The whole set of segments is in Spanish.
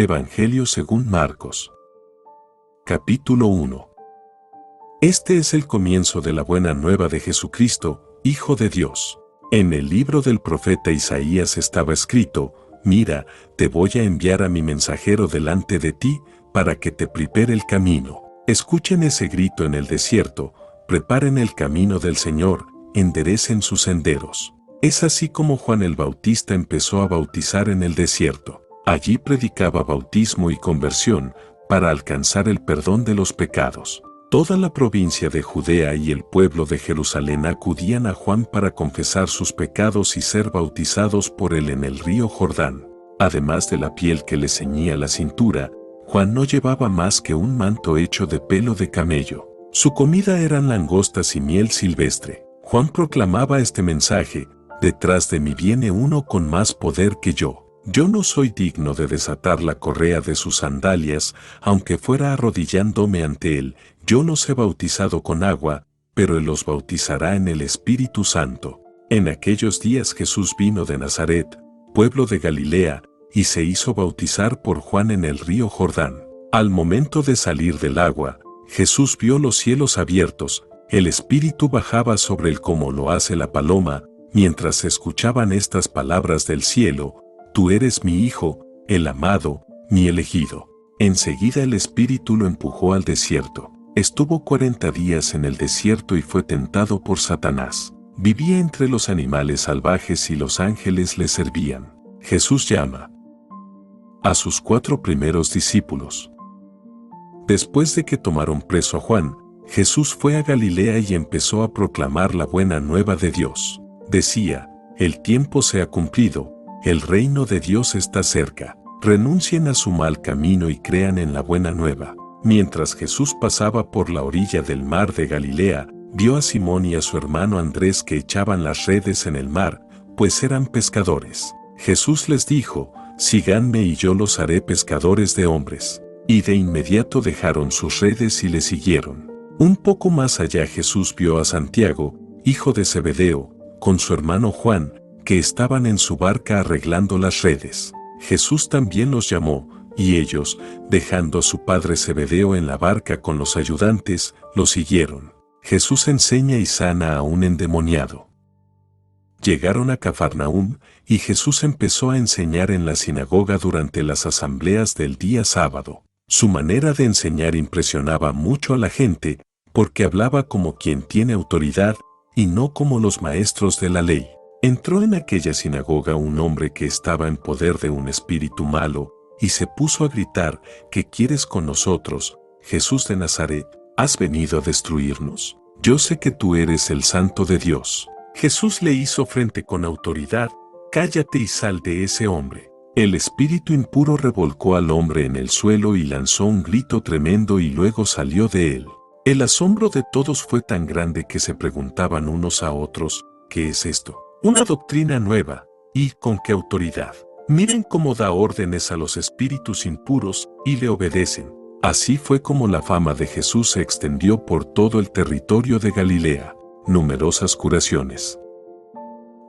Evangelio según Marcos. Capítulo 1. Este es el comienzo de la buena nueva de Jesucristo, Hijo de Dios. En el libro del profeta Isaías estaba escrito: Mira, te voy a enviar a mi mensajero delante de ti, para que te prepare el camino. Escuchen ese grito en el desierto: preparen el camino del Señor, enderecen sus senderos. Es así como Juan el Bautista empezó a bautizar en el desierto. Allí predicaba bautismo y conversión para alcanzar el perdón de los pecados. Toda la provincia de Judea y el pueblo de Jerusalén acudían a Juan para confesar sus pecados y ser bautizados por él en el río Jordán. Además de la piel que le ceñía la cintura, Juan no llevaba más que un manto hecho de pelo de camello. Su comida eran langostas y miel silvestre. Juan proclamaba este mensaje: detrás de mí viene uno con más poder que yo. Yo no soy digno de desatar la correa de sus sandalias, aunque fuera arrodillándome ante él. Yo los he bautizado con agua, pero él los bautizará en el Espíritu Santo. En aquellos días Jesús vino de Nazaret, pueblo de Galilea, y se hizo bautizar por Juan en el río Jordán. Al momento de salir del agua, Jesús vio los cielos abiertos, el Espíritu bajaba sobre él como lo hace la paloma. Mientras se escuchaban estas palabras del cielo: Tú eres mi Hijo, el amado, mi elegido. Enseguida el Espíritu lo empujó al desierto. Estuvo 40 días en el desierto y fue tentado por Satanás. Vivía entre los animales salvajes y los ángeles le servían. Jesús llama a sus 4 primeros discípulos. Después de que tomaron preso a Juan, Jesús fue a Galilea y empezó a proclamar la buena nueva de Dios. Decía: el tiempo se ha cumplido, el reino de Dios está cerca. Renuncien a su mal camino y crean en la buena nueva. Mientras Jesús pasaba por la orilla del mar de Galilea, vio a Simón y a su hermano Andrés que echaban las redes en el mar, pues eran pescadores. Jesús les dijo: síganme y yo los haré pescadores de hombres. Y de inmediato dejaron sus redes y le siguieron. Un poco más allá Jesús vio a Santiago, hijo de Zebedeo, con su hermano Juan, que estaban en su barca arreglando las redes. Jesús también los llamó, y ellos, dejando a su padre Zebedeo en la barca con los ayudantes, lo siguieron. Jesús enseña y sana a un endemoniado. Llegaron a Cafarnaúm, y Jesús empezó a enseñar en la sinagoga durante las asambleas del día sábado. Su manera de enseñar impresionaba mucho a la gente, porque hablaba como quien tiene autoridad, y no como los maestros de la ley. Entró en aquella sinagoga un hombre que estaba en poder de un espíritu malo, y se puso a gritar: ¿qué quieres con nosotros, Jesús de Nazaret? ¿Has venido a destruirnos? Yo sé que tú eres el Santo de Dios. Jesús le hizo frente con autoridad: cállate y sal de ese hombre. El espíritu impuro revolcó al hombre en el suelo y lanzó un grito tremendo y luego salió de él. El asombro de todos fue tan grande que se preguntaban unos a otros: ¿qué es esto? Una doctrina nueva. ¿Y con qué autoridad? Miren cómo da órdenes a los espíritus impuros y le obedecen. Así fue como la fama de Jesús se extendió por todo el territorio de Galilea. Numerosas curaciones.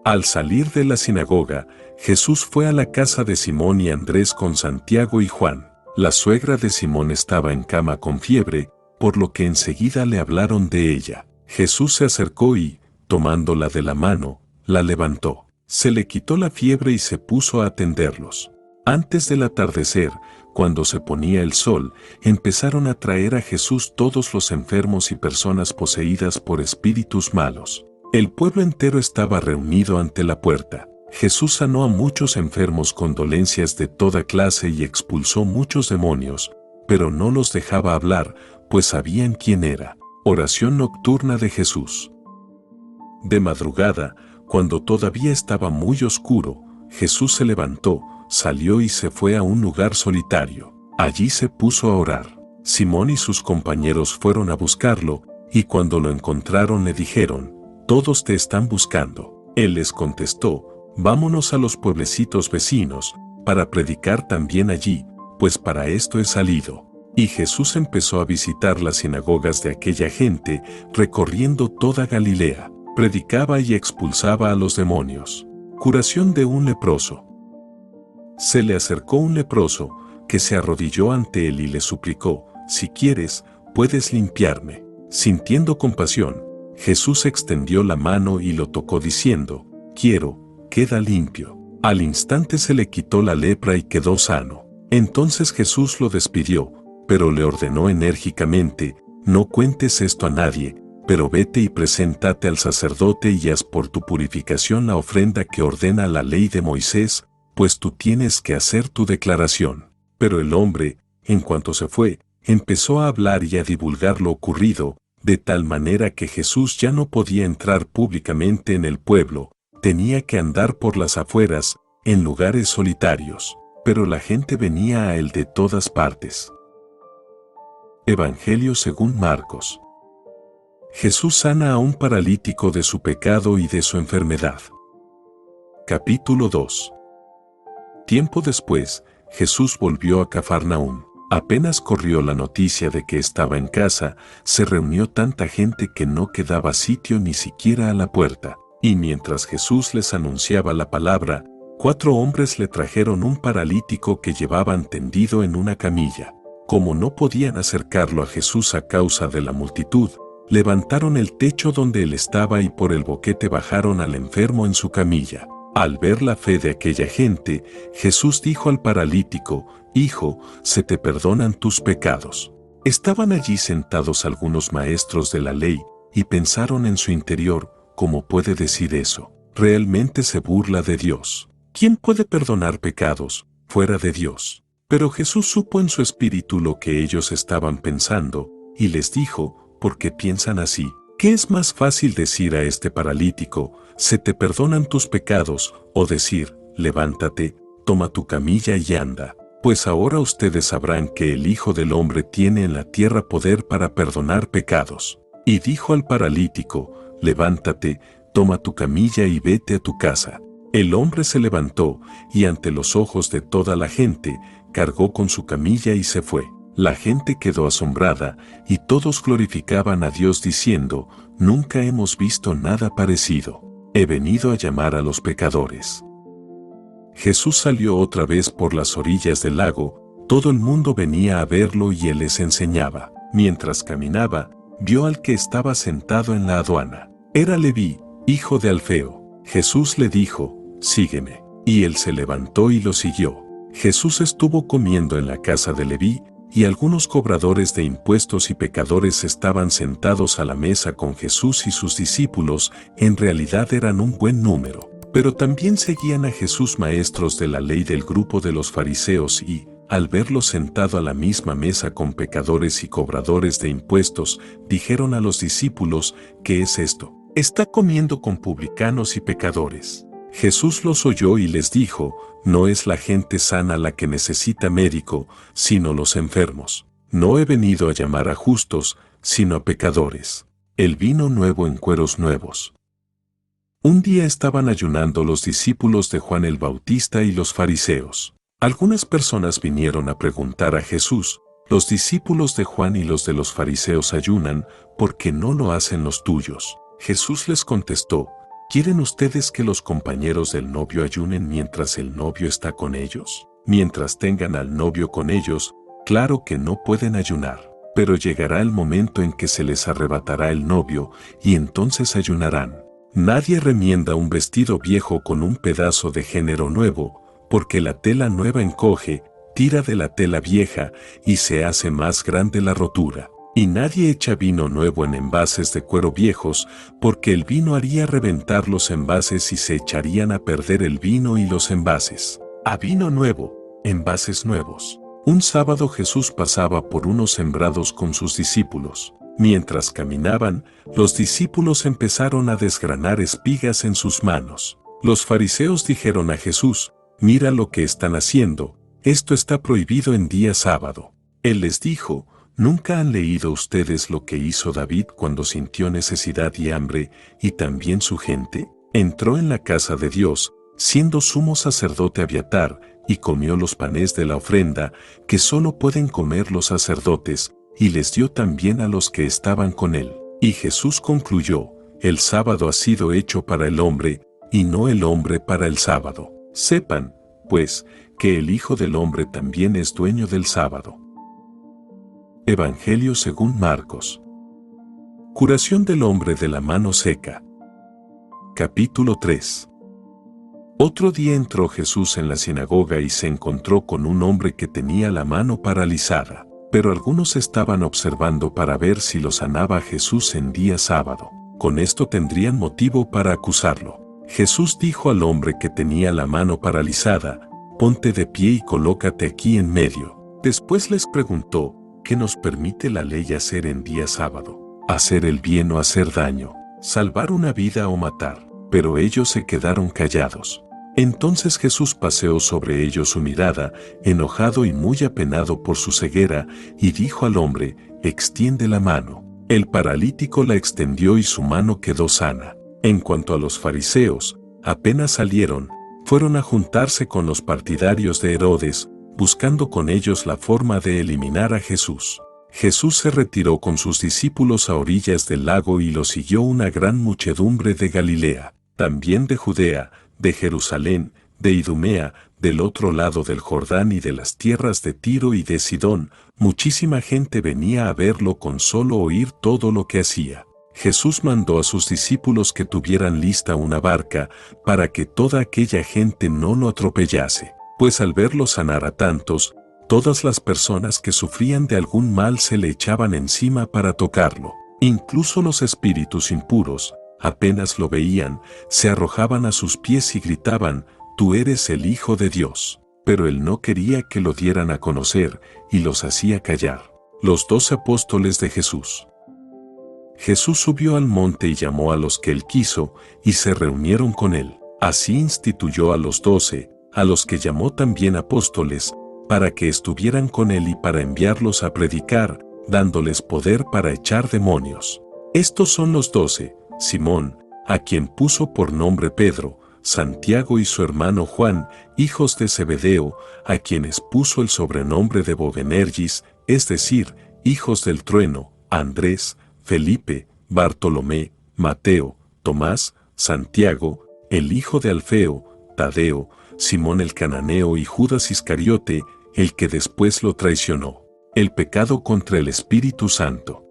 Al salir de la sinagoga, Jesús fue a la casa de Simón y Andrés con Santiago y Juan. La suegra de Simón estaba en cama con fiebre, por lo que enseguida le hablaron de ella. Jesús se acercó y, tomándola de la mano, la levantó. Se le quitó la fiebre y se puso a atenderlos. Antes del atardecer, cuando se ponía el sol, empezaron a traer a Jesús todos los enfermos y personas poseídas por espíritus malos. El pueblo entero estaba reunido ante la puerta. Jesús sanó a muchos enfermos con dolencias de toda clase y expulsó muchos demonios, pero no los dejaba hablar, pues sabían quién era. Oración nocturna de Jesús. De madrugada, cuando todavía estaba muy oscuro, Jesús se levantó, salió y se fue a un lugar solitario. Allí se puso a orar. Simón y sus compañeros fueron a buscarlo, y cuando lo encontraron le dijeron: todos te están buscando. Él les contestó: vámonos a los pueblecitos vecinos, para predicar también allí, pues para esto he salido. Y Jesús empezó a visitar las sinagogas de aquella gente, recorriendo toda Galilea. Predicaba y expulsaba a los demonios. Curación de un leproso. Se le acercó un leproso, que se arrodilló ante él y le suplicó: si quieres, puedes limpiarme. Sintiendo compasión, Jesús extendió la mano y lo tocó diciendo: quiero, queda limpio. Al instante se le quitó la lepra y quedó sano. Entonces Jesús lo despidió, pero le ordenó enérgicamente: no cuentes esto a nadie, pero vete y preséntate al sacerdote y haz por tu purificación la ofrenda que ordena la ley de Moisés, pues tú tienes que hacer tu declaración. Pero el hombre, en cuanto se fue, empezó a hablar y a divulgar lo ocurrido, de tal manera que Jesús ya no podía entrar públicamente en el pueblo, tenía que andar por las afueras, en lugares solitarios, pero la gente venía a él de todas partes. Evangelio según Marcos. Jesús sana a un paralítico de su pecado y de su enfermedad. Capítulo 2. Tiempo después, Jesús volvió a Cafarnaúm. Apenas corrió la noticia de que estaba en casa, se reunió tanta gente que no quedaba sitio ni siquiera a la puerta. Y mientras Jesús les anunciaba la palabra, 4 hombres le trajeron un paralítico que llevaban tendido en una camilla. Como no podían acercarlo a Jesús a causa de la multitud, levantaron el techo donde él estaba y por el boquete bajaron al enfermo en su camilla. Al ver la fe de aquella gente, Jesús dijo al paralítico: hijo, se te perdonan tus pecados. Estaban allí sentados algunos maestros de la ley, y pensaron en su interior: ¿cómo puede decir eso? Realmente se burla de Dios. ¿Quién puede perdonar pecados fuera de Dios? Pero Jesús supo en su espíritu lo que ellos estaban pensando, y les dijo: ¿por qué piensan así? ¿Qué es más fácil decir a este paralítico: se te perdonan tus pecados, o decir: levántate, toma tu camilla y anda? Pues ahora ustedes sabrán que el Hijo del Hombre tiene en la tierra poder para perdonar pecados. Y dijo al paralítico: levántate, toma tu camilla y vete a tu casa. El hombre se levantó, y ante los ojos de toda la gente, cargó con su camilla y se fue. La gente quedó asombrada, y todos glorificaban a Dios diciendo: nunca hemos visto nada parecido. He venido a llamar a los pecadores. Jesús salió otra vez por las orillas del lago, todo el mundo venía a verlo y él les enseñaba. Mientras caminaba, vio al que estaba sentado en la aduana. Era Leví, hijo de Alfeo. Jesús le dijo: sígueme. Y él se levantó y lo siguió. Jesús estuvo comiendo en la casa de Leví, y algunos cobradores de impuestos y pecadores estaban sentados a la mesa con Jesús y sus discípulos. En realidad eran un buen número. Pero también seguían a Jesús maestros de la ley del grupo de los fariseos y, al verlo sentado a la misma mesa con pecadores y cobradores de impuestos, dijeron a los discípulos: ¿qué es esto? Está comiendo con publicanos y pecadores. Jesús los oyó y les dijo: no es la gente sana la que necesita médico, sino los enfermos. No he venido a llamar a justos, sino a pecadores. El vino nuevo en cueros nuevos. Un día estaban ayunando los discípulos de Juan el Bautista y los fariseos. Algunas personas vinieron a preguntar a Jesús: los discípulos de Juan y los de los fariseos ayunan, ¿por qué no lo hacen los tuyos? Jesús les contestó: ¿quieren ustedes que los compañeros del novio ayunen mientras el novio está con ellos? Mientras tengan al novio con ellos, claro que no pueden ayunar. Pero llegará el momento en que se les arrebatará el novio, y entonces ayunarán. Nadie remienda un vestido viejo con un pedazo de género nuevo, porque la tela nueva encoge, tira de la tela vieja, y se hace más grande la rotura. Y nadie echa vino nuevo en envases de cuero viejos, porque el vino haría reventar los envases y se echarían a perder el vino y los envases. A vino nuevo, envases nuevos. Un sábado Jesús pasaba por unos sembrados con sus discípulos. Mientras caminaban, los discípulos empezaron a desgranar espigas en sus manos. Los fariseos dijeron a Jesús: mira lo que están haciendo, esto está prohibido en día sábado. Él les dijo: ¿nunca han leído ustedes lo que hizo David cuando sintió necesidad y hambre, y también su gente? Entró en la casa de Dios, siendo sumo sacerdote Abiatar, y comió los panes de la ofrenda, que solo pueden comer los sacerdotes, y les dio también a los que estaban con él. Y Jesús concluyó: el sábado ha sido hecho para el hombre, y no el hombre para el sábado. Sepan, pues, que el Hijo del Hombre también es dueño del sábado. Evangelio según Marcos. Curación del hombre de la mano seca. Capítulo 3. Otro día entró Jesús en la sinagoga y se encontró con un hombre que tenía la mano paralizada, pero algunos estaban observando para ver si lo sanaba Jesús en día sábado. Con esto tendrían motivo para acusarlo. Jesús dijo al hombre que tenía la mano paralizada: ponte de pie y colócate aquí en medio. Después les preguntó: ¿qué nos permite la ley hacer en día sábado? ¿Hacer el bien o hacer daño? ¿Salvar una vida o matar? Pero ellos se quedaron callados. Entonces Jesús paseó sobre ellos su mirada, enojado y muy apenado por su ceguera, y dijo al hombre: extiende la mano. El paralítico la extendió y su mano quedó sana. En cuanto a los fariseos, apenas salieron, fueron a juntarse con los partidarios de Herodes, buscando con ellos la forma de eliminar a Jesús. Jesús se retiró con sus discípulos a orillas del lago y lo siguió una gran muchedumbre de Galilea, también de Judea, de Jerusalén, de Idumea, del otro lado del Jordán y de las tierras de Tiro y de Sidón. Muchísima gente venía a verlo con solo oír todo lo que hacía. Jesús mandó a sus discípulos que tuvieran lista una barca para que toda aquella gente no lo atropellase, pues al verlo sanar a tantos, todas las personas que sufrían de algún mal se le echaban encima para tocarlo. Incluso los espíritus impuros, apenas lo veían, se arrojaban a sus pies y gritaban: tú eres el Hijo de Dios. Pero él no quería que lo dieran a conocer y los hacía callar. Los 12 apóstoles de Jesús. Jesús subió al monte y llamó a los que él quiso, y se reunieron con él. Así instituyó a los 12, a los que llamó también apóstoles, para que estuvieran con él y para enviarlos a predicar, dándoles poder para echar demonios. Estos son los 12: Simón, a quien puso por nombre Pedro; Santiago y su hermano Juan, hijos de Zebedeo, a quienes puso el sobrenombre de Boanerges, es decir, hijos del trueno; Andrés, Felipe, Bartolomé, Mateo, Tomás, Santiago, el hijo de Alfeo, Tadeo, Simón el cananeo y Judas Iscariote, el que después lo traicionó. El pecado contra el Espíritu Santo.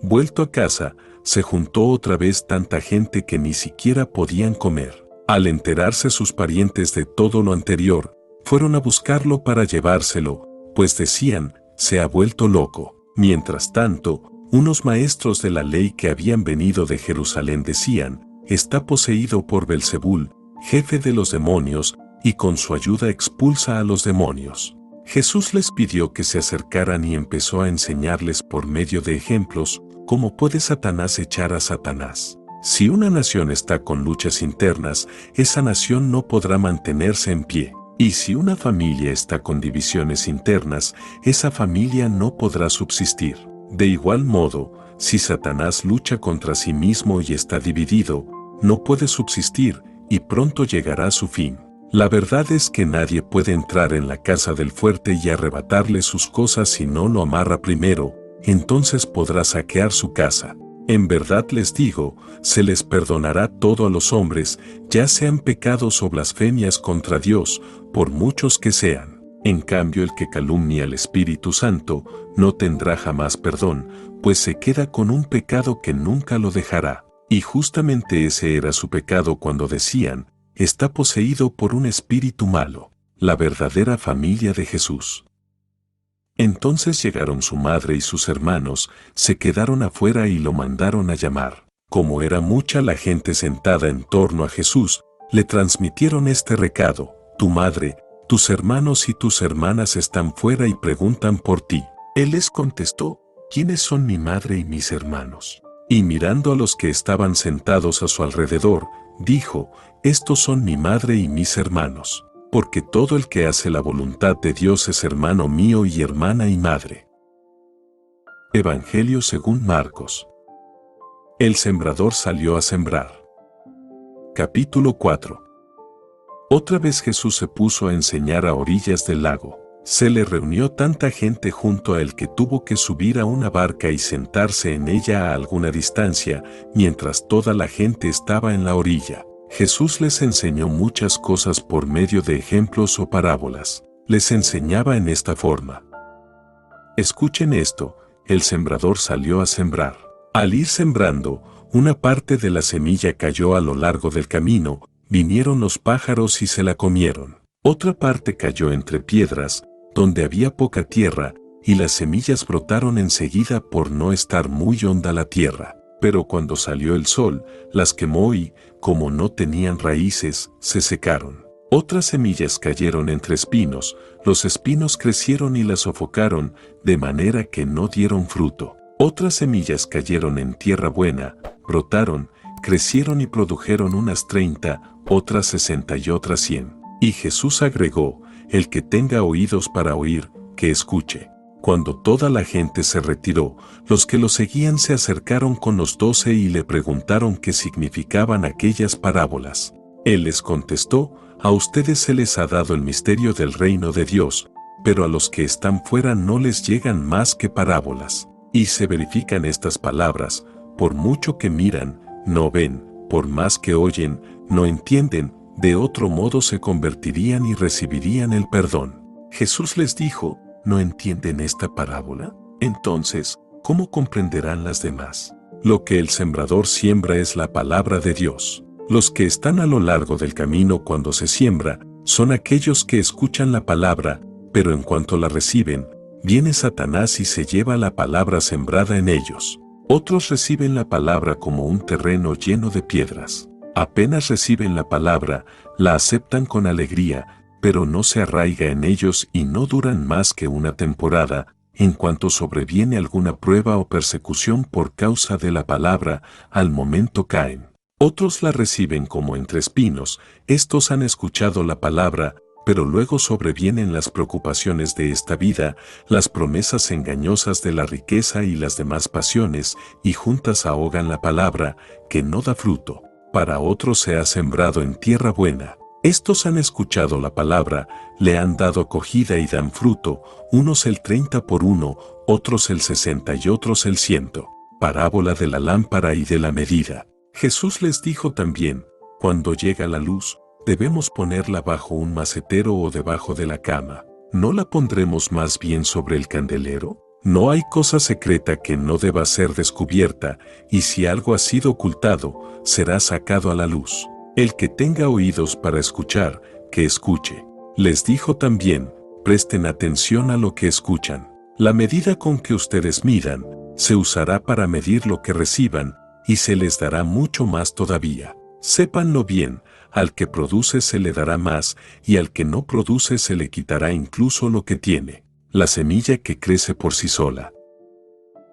Vuelto a casa, se juntó otra vez tanta gente que ni siquiera podían comer. Al enterarse sus parientes de todo lo anterior, fueron a buscarlo para llevárselo, pues decían: se ha vuelto loco. Mientras tanto, unos maestros de la ley que habían venido de Jerusalén decían: está poseído por Belzebul, jefe de los demonios, y con su ayuda expulsa a los demonios. Jesús les pidió que se acercaran y empezó a enseñarles por medio de ejemplos cómo puede Satanás echar a Satanás. Si una nación está con luchas internas, esa nación no podrá mantenerse en pie. Y si una familia está con divisiones internas, esa familia no podrá subsistir. De igual modo, si Satanás lucha contra sí mismo y está dividido, no puede subsistir y pronto llegará a su fin. La verdad es que nadie puede entrar en la casa del fuerte y arrebatarle sus cosas si no lo amarra primero, entonces podrá saquear su casa. En verdad les digo, se les perdonará todo a los hombres, ya sean pecados o blasfemias contra Dios, por muchos que sean. En cambio, el que calumnia al Espíritu Santo no tendrá jamás perdón, pues se queda con un pecado que nunca lo dejará. Y justamente ese era su pecado cuando decían: está poseído por un espíritu malo. La verdadera familia de Jesús. Entonces llegaron su madre y sus hermanos, se quedaron afuera y lo mandaron a llamar. Como era mucha la gente sentada en torno a Jesús, le transmitieron este recado: tu madre, tus hermanos y tus hermanas están fuera y preguntan por ti. Él les contestó: ¿quiénes son mi madre y mis hermanos? Y mirando a los que estaban sentados a su alrededor, dijo: estos son mi madre y mis hermanos, porque todo el que hace la voluntad de Dios es hermano mío y hermana y madre. Evangelio según Marcos. El sembrador salió a sembrar. Capítulo 4. Otra vez Jesús se puso a enseñar a orillas del lago. Se le reunió tanta gente junto a él que tuvo que subir a una barca y sentarse en ella a alguna distancia, mientras toda la gente estaba en la orilla. Jesús les enseñó muchas cosas por medio de ejemplos o parábolas. Les enseñaba en esta forma. Escuchen esto, el sembrador salió a sembrar. Al ir sembrando, una parte de la semilla cayó a lo largo del camino, vinieron los pájaros y se la comieron. Otra parte cayó entre piedras, donde había poca tierra, y las semillas brotaron enseguida por no estar muy honda la tierra. Pero cuando salió el sol, las quemó y, como no tenían raíces, se secaron. Otras semillas cayeron entre espinos, los espinos crecieron y las sofocaron, de manera que no dieron fruto. Otras semillas cayeron en tierra buena, brotaron, crecieron y produjeron unas 30, otras 60 y otras 100. Y Jesús agregó, el que tenga oídos para oír, que escuche. Cuando toda la gente se retiró, los que lo seguían se acercaron con los 12 y le preguntaron qué significaban aquellas parábolas. Él les contestó, a ustedes se les ha dado el misterio del reino de Dios, pero a los que están fuera no les llegan más que parábolas. Y se verifican estas palabras, por mucho que miran, no ven, por más que oyen, no entienden, de otro modo se convertirían y recibirían el perdón. Jesús les dijo, ¿no entienden esta parábola? Entonces, ¿cómo comprenderán las demás? Lo que el sembrador siembra es la palabra de Dios. Los que están a lo largo del camino cuando se siembra, son aquellos que escuchan la palabra, pero en cuanto la reciben, viene Satanás y se lleva la palabra sembrada en ellos. Otros reciben la palabra como un terreno lleno de piedras. Apenas reciben la palabra, la aceptan con alegría, pero no se arraiga en ellos y no duran más que una temporada. En cuanto sobreviene alguna prueba o persecución por causa de la palabra, al momento caen. Otros la reciben como entre espinos, estos han escuchado la palabra, pero luego sobrevienen las preocupaciones de esta vida, las promesas engañosas de la riqueza y las demás pasiones, y juntas ahogan la palabra, que no da fruto. Para otros se ha sembrado en tierra buena. Estos han escuchado la palabra, le han dado acogida y dan fruto, unos el 30 por uno, otros el 60 y otros el 100. Parábola de la lámpara y de la medida. Jesús les dijo también, cuando llega la luz, debemos ponerla bajo un macetero o debajo de la cama. ¿No la pondremos más bien sobre el candelero? No hay cosa secreta que no deba ser descubierta, y si algo ha sido ocultado, será sacado a la luz. El que tenga oídos para escuchar, que escuche. Les dijo también, presten atención a lo que escuchan. La medida con que ustedes midan, se usará para medir lo que reciban, y se les dará mucho más todavía. Sépanlo bien, al que produce se le dará más, y al que no produce se le quitará incluso lo que tiene, la semilla que crece por sí sola.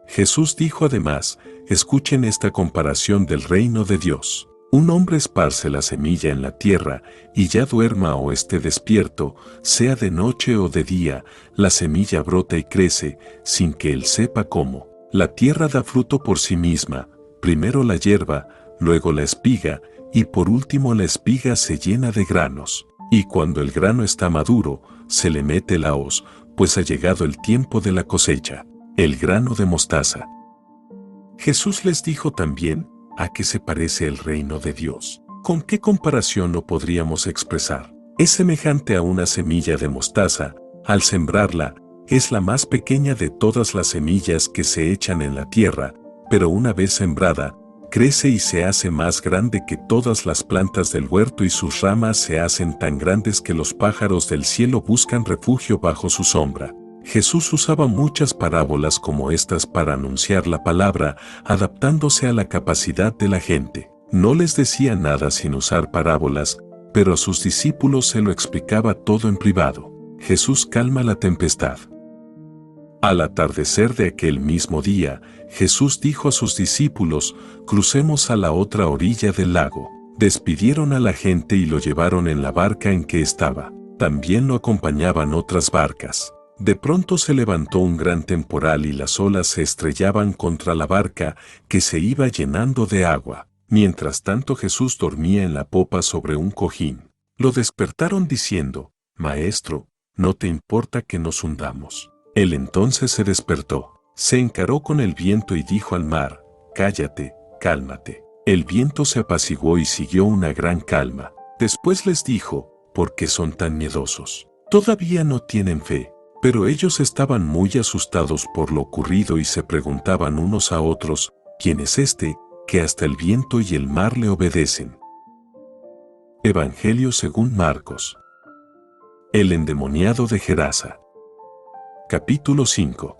Jesús dijo además, escuchen esta comparación del reino de Dios. Un hombre esparce la semilla en la tierra, y ya duerma o esté despierto, sea de noche o de día, la semilla brota y crece, sin que él sepa cómo. La tierra da fruto por sí misma, primero la hierba, luego la espiga, y por último la espiga se llena de granos. Y cuando el grano está maduro, se le mete la hoz, pues ha llegado el tiempo de la cosecha. El grano de mostaza. Jesús les dijo también, ¿a qué se parece el reino de Dios? ¿Con qué comparación lo podríamos expresar? Es semejante a una semilla de mostaza, al sembrarla, es la más pequeña de todas las semillas que se echan en la tierra, pero una vez sembrada, crece y se hace más grande que todas las plantas del huerto y sus ramas se hacen tan grandes que los pájaros del cielo buscan refugio bajo su sombra. Jesús usaba muchas parábolas como estas para anunciar la palabra, adaptándose a la capacidad de la gente. No les decía nada sin usar parábolas, pero a sus discípulos se lo explicaba todo en privado. Jesús calma la tempestad. Al atardecer de aquel mismo día, Jesús dijo a sus discípulos, crucemos a la otra orilla del lago. Despidieron a la gente y lo llevaron en la barca en que estaba. También lo acompañaban otras barcas. De pronto se levantó un gran temporal y las olas se estrellaban contra la barca, que se iba llenando de agua. Mientras tanto Jesús dormía en la popa sobre un cojín. Lo despertaron diciendo, Maestro, ¿no te importa que nos hundamos? Él entonces se despertó, se encaró con el viento y dijo al mar, Cállate, cálmate. El viento se apaciguó y siguió una gran calma. Después les dijo, ¿por qué son tan miedosos? Todavía no tienen fe. Pero ellos estaban muy asustados por lo ocurrido y se preguntaban unos a otros, ¿quién es este, que hasta el viento y el mar le obedecen? Evangelio según Marcos. El endemoniado de Gerasa. Capítulo 5.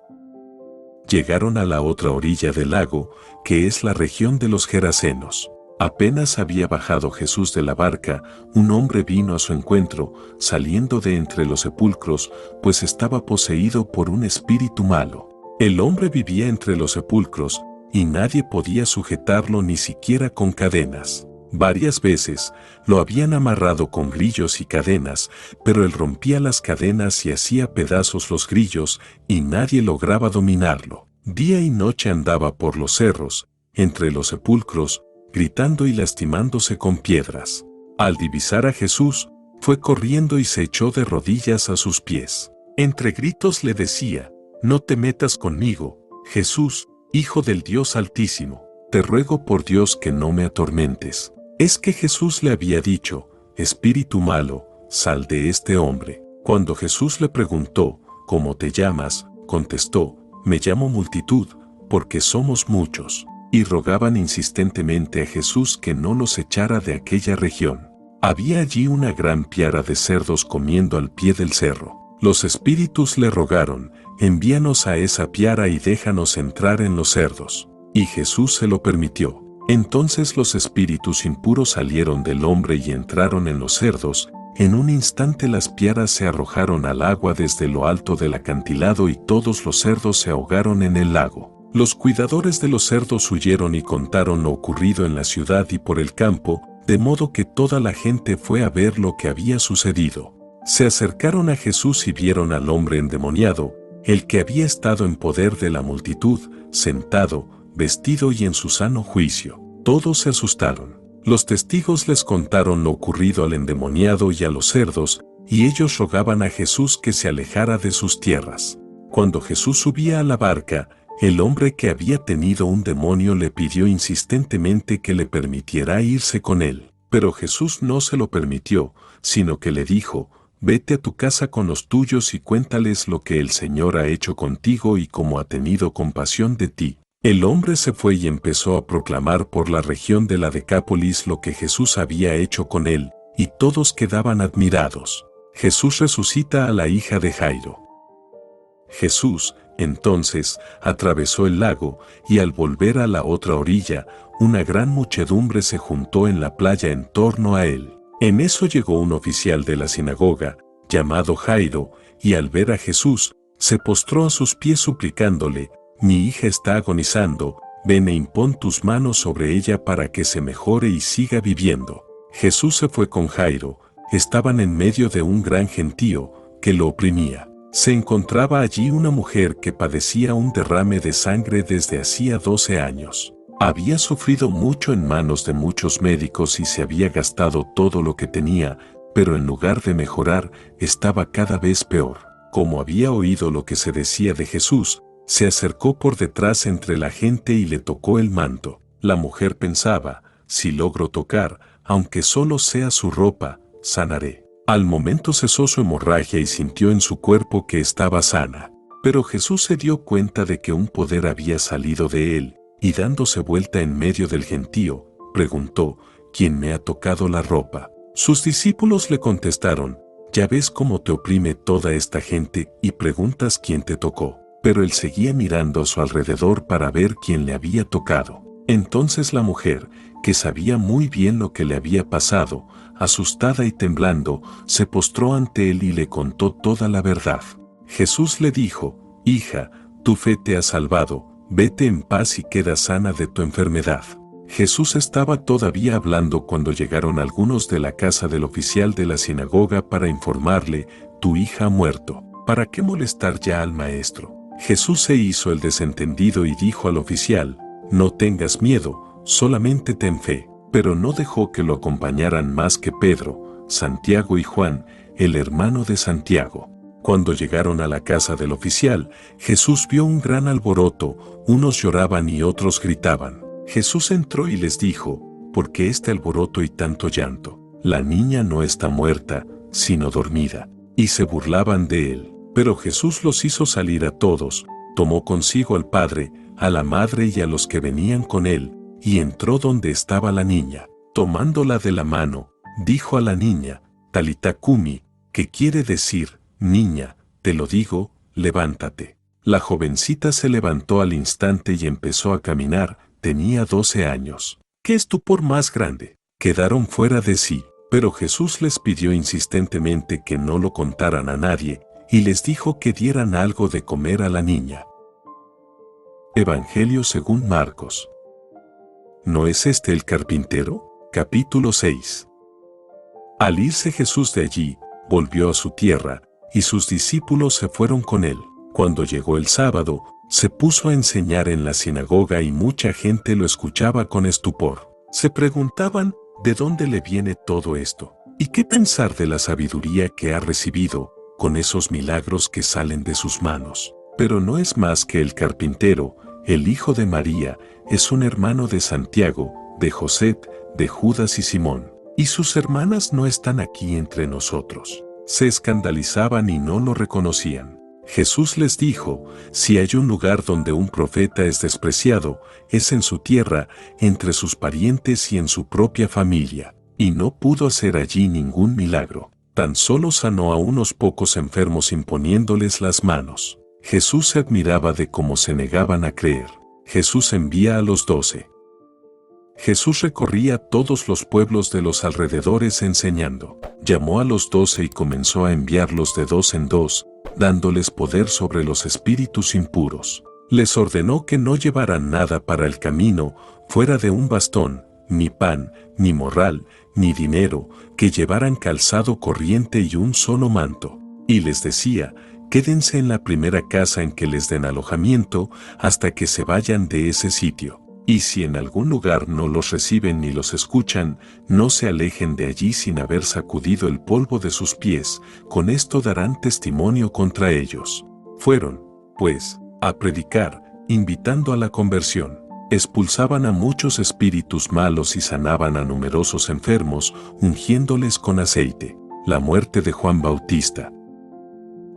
Llegaron a la otra orilla del lago, que es la región de los Gerasenos. Apenas había bajado Jesús de la barca, un hombre vino a su encuentro, saliendo de entre los sepulcros, pues estaba poseído por un espíritu malo. El hombre vivía entre los sepulcros, y nadie podía sujetarlo ni siquiera con cadenas. Varias veces lo habían amarrado con grillos y cadenas, pero él rompía las cadenas y hacía pedazos los grillos, y nadie lograba dominarlo. Día y noche andaba por los cerros, entre los sepulcros, gritando y lastimándose con piedras. Al divisar a Jesús, fue corriendo y se echó de rodillas a sus pies. Entre gritos le decía, «No te metas conmigo, Jesús, Hijo del Dios Altísimo, te ruego por Dios que no me atormentes». Es que Jesús le había dicho, «Espíritu malo, sal de este hombre». Cuando Jesús le preguntó, «¿Cómo te llamas?», contestó, «Me llamo Multitud, porque somos muchos». Y rogaban insistentemente a Jesús que no los echara de aquella región. Había allí una gran piara de cerdos comiendo al pie del cerro. Los espíritus le rogaron, «Envíanos a esa piara y déjanos entrar en los cerdos». Y Jesús se lo permitió. Entonces los espíritus impuros salieron del hombre y entraron en los cerdos. En un instante las piaras se arrojaron al agua desde lo alto del acantilado y todos los cerdos se ahogaron en el lago. Los cuidadores de los cerdos huyeron y contaron lo ocurrido en la ciudad y por el campo, de modo que toda la gente fue a ver lo que había sucedido. Se acercaron a Jesús y vieron al hombre endemoniado, el que había estado en poder de la multitud, sentado, vestido y en su sano juicio. Todos se asustaron. Los testigos les contaron lo ocurrido al endemoniado y a los cerdos, y ellos rogaban a Jesús que se alejara de sus tierras. Cuando Jesús subía a la barca, el hombre que había tenido un demonio le pidió insistentemente que le permitiera irse con él. Pero Jesús no se lo permitió, sino que le dijo, «Vete a tu casa con los tuyos y cuéntales lo que el Señor ha hecho contigo y cómo ha tenido compasión de ti». El hombre se fue y empezó a proclamar por la región de la Decápolis lo que Jesús había hecho con él, y todos quedaban admirados. Jesús resucita a la hija de Jairo. Jesús, entonces, atravesó el lago, y al volver a la otra orilla, una gran muchedumbre se juntó en la playa en torno a él. En eso llegó un oficial de la sinagoga, llamado Jairo, y al ver a Jesús, se postró a sus pies suplicándole, «Mi hija está agonizando, ven e impón tus manos sobre ella para que se mejore y siga viviendo». Jesús se fue con Jairo, estaban en medio de un gran gentío, que lo oprimía. Se encontraba allí una mujer que padecía un derrame de sangre desde hacía 12 años. Había sufrido mucho en manos de muchos médicos y se había gastado todo lo que tenía, pero en lugar de mejorar, estaba cada vez peor. Como había oído lo que se decía de Jesús, se acercó por detrás entre la gente y le tocó el manto. La mujer pensaba, «Si logro tocar, aunque solo sea su ropa, sanaré». Al momento cesó su hemorragia y sintió en su cuerpo que estaba sana. Pero Jesús se dio cuenta de que un poder había salido de él, y dándose vuelta en medio del gentío, preguntó, «¿Quién me ha tocado la ropa?». Sus discípulos le contestaron, «Ya ves cómo te oprime toda esta gente y preguntas quién te tocó». Pero él seguía mirando a su alrededor para ver quién le había tocado. Entonces la mujer, que sabía muy bien lo que le había pasado, asustada y temblando, se postró ante él y le contó toda la verdad. Jesús le dijo, «Hija, tu fe te ha salvado, vete en paz y queda sana de tu enfermedad». Jesús estaba todavía hablando cuando llegaron algunos de la casa del oficial de la sinagoga para informarle, «Tu hija ha muerto, ¿para qué molestar ya al maestro?». Jesús se hizo el desentendido y dijo al oficial, «No tengas miedo, solamente ten fe». Pero no dejó que lo acompañaran más que Pedro, Santiago y Juan, el hermano de Santiago. Cuando llegaron a la casa del oficial, Jesús vio un gran alboroto, unos lloraban y otros gritaban. Jesús entró y les dijo: ¿por qué este alboroto y tanto llanto? La niña no está muerta, sino dormida. Y se burlaban de él. Pero Jesús los hizo salir a todos, tomó consigo al padre, a la madre y a los que venían con él, y entró donde estaba la niña. Tomándola de la mano, dijo a la niña: Talita cumi, que quiere decir: niña, te lo digo, levántate. La jovencita se levantó al instante y empezó a caminar. Tenía 12 años. ¡Qué estupor más grande! Quedaron fuera de sí, pero Jesús les pidió insistentemente que no lo contaran a nadie, y les dijo que dieran algo de comer a la niña. Evangelio según Marcos. ¿No es este el carpintero? Capítulo 6. Al irse Jesús de allí, volvió a su tierra, y sus discípulos se fueron con él. Cuando llegó el sábado, se puso a enseñar en la sinagoga y mucha gente lo escuchaba con estupor. Se preguntaban: ¿de dónde le viene todo esto? ¿Y qué pensar de la sabiduría que ha recibido con esos milagros que salen de sus manos? Pero no es más que el carpintero, el hijo de María, es un hermano de Santiago, de José, de Judas y Simón. Y sus hermanas no están aquí entre nosotros. Se escandalizaban y no lo reconocían. Jesús les dijo: si hay un lugar donde un profeta es despreciado, es en su tierra, entre sus parientes y en su propia familia. Y no pudo hacer allí ningún milagro. Tan solo sanó a unos pocos enfermos imponiéndoles las manos. Jesús se admiraba de cómo se negaban a creer. Jesús envía a los 12. Jesús recorría todos los pueblos de los alrededores enseñando. Llamó a los 12 y comenzó a enviarlos de 2 en 2, dándoles poder sobre los espíritus impuros. Les ordenó que no llevaran nada para el camino, fuera de un bastón, ni pan, ni morral, ni dinero, que llevaran calzado corriente y un solo manto. Y les decía: quédense en la primera casa en que les den alojamiento, hasta que se vayan de ese sitio. Y si en algún lugar no los reciben ni los escuchan, no se alejen de allí sin haber sacudido el polvo de sus pies, con esto darán testimonio contra ellos. Fueron, pues, a predicar, invitando a la conversión. Expulsaban a muchos espíritus malos y sanaban a numerosos enfermos, ungiéndoles con aceite. La muerte de Juan Bautista.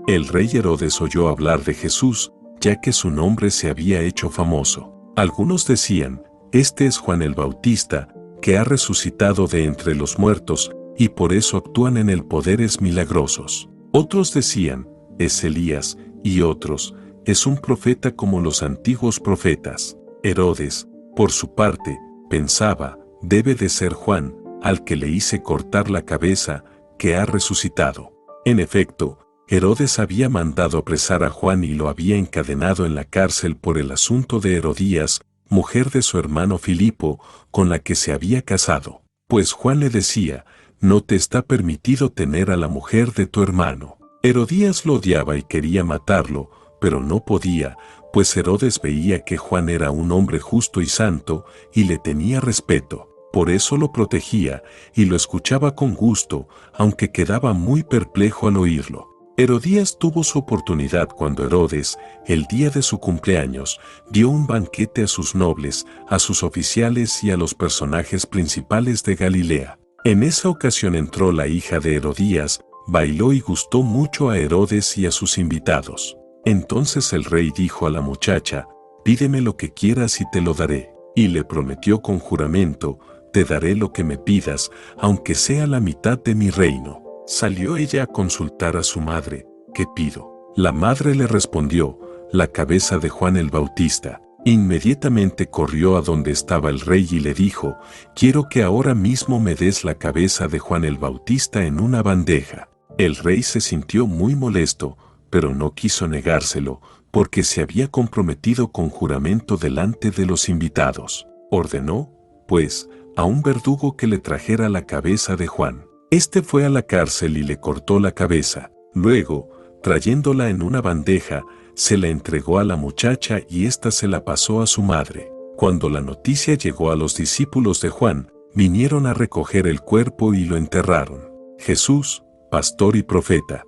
El rey Herodes oyó hablar de Jesús, ya que su nombre se había hecho famoso. Algunos decían: este es Juan el Bautista, que ha resucitado de entre los muertos, y por eso actúan en él poderes milagrosos. Otros decían: es Elías, y otros: es un profeta como los antiguos profetas. Herodes, por su parte, pensaba: debe de ser Juan, al que le hice cortar la cabeza, que ha resucitado. En efecto, Herodes había mandado apresar a Juan y lo había encadenado en la cárcel por el asunto de Herodías, mujer de su hermano Filipo, con la que se había casado. Pues Juan le decía: no te está permitido tener a la mujer de tu hermano. Herodías lo odiaba y quería matarlo, pero no podía, pues Herodes veía que Juan era un hombre justo y santo, y le tenía respeto. Por eso lo protegía, y lo escuchaba con gusto, aunque quedaba muy perplejo al oírlo. Herodías tuvo su oportunidad cuando Herodes, el día de su cumpleaños, dio un banquete a sus nobles, a sus oficiales y a los personajes principales de Galilea. En esa ocasión entró la hija de Herodías, bailó y gustó mucho a Herodes y a sus invitados. Entonces el rey dijo a la muchacha: pídeme lo que quieras y te lo daré. Y le prometió con juramento: te daré lo que me pidas, aunque sea la mitad de mi reino. Salió ella a consultar a su madre: ¿qué pido? La madre le respondió: la cabeza de Juan el Bautista. Inmediatamente corrió a donde estaba el rey y le dijo: quiero que ahora mismo me des la cabeza de Juan el Bautista en una bandeja. El rey se sintió muy molesto, pero no quiso negárselo, porque se había comprometido con juramento delante de los invitados. Ordenó, pues, a un verdugo que le trajera la cabeza de Juan. Este fue a la cárcel y le cortó la cabeza. Luego, trayéndola en una bandeja, se la entregó a la muchacha y ésta se la pasó a su madre. Cuando la noticia llegó a los discípulos de Juan, vinieron a recoger el cuerpo y lo enterraron. Jesús, pastor y profeta.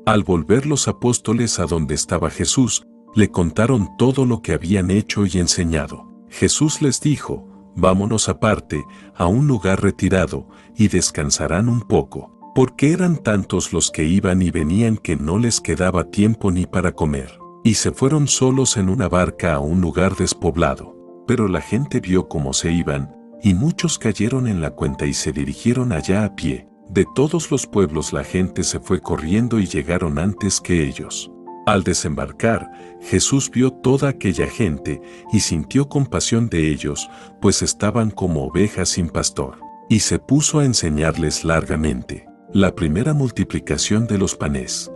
Al volver los apóstoles a donde estaba Jesús, le contaron todo lo que habían hecho y enseñado. Jesús les dijo: vámonos aparte, a un lugar retirado, y descansarán un poco, porque eran tantos los que iban y venían que no les quedaba tiempo ni para comer. Y se fueron solos en una barca a un lugar despoblado. Pero la gente vio cómo se iban, y muchos cayeron en la cuenta y se dirigieron allá a pie. De todos los pueblos la gente se fue corriendo y llegaron antes que ellos. Al desembarcar, Jesús vio toda aquella gente y sintió compasión de ellos, pues estaban como ovejas sin pastor, y se puso a enseñarles largamente. La primera multiplicación de los panes.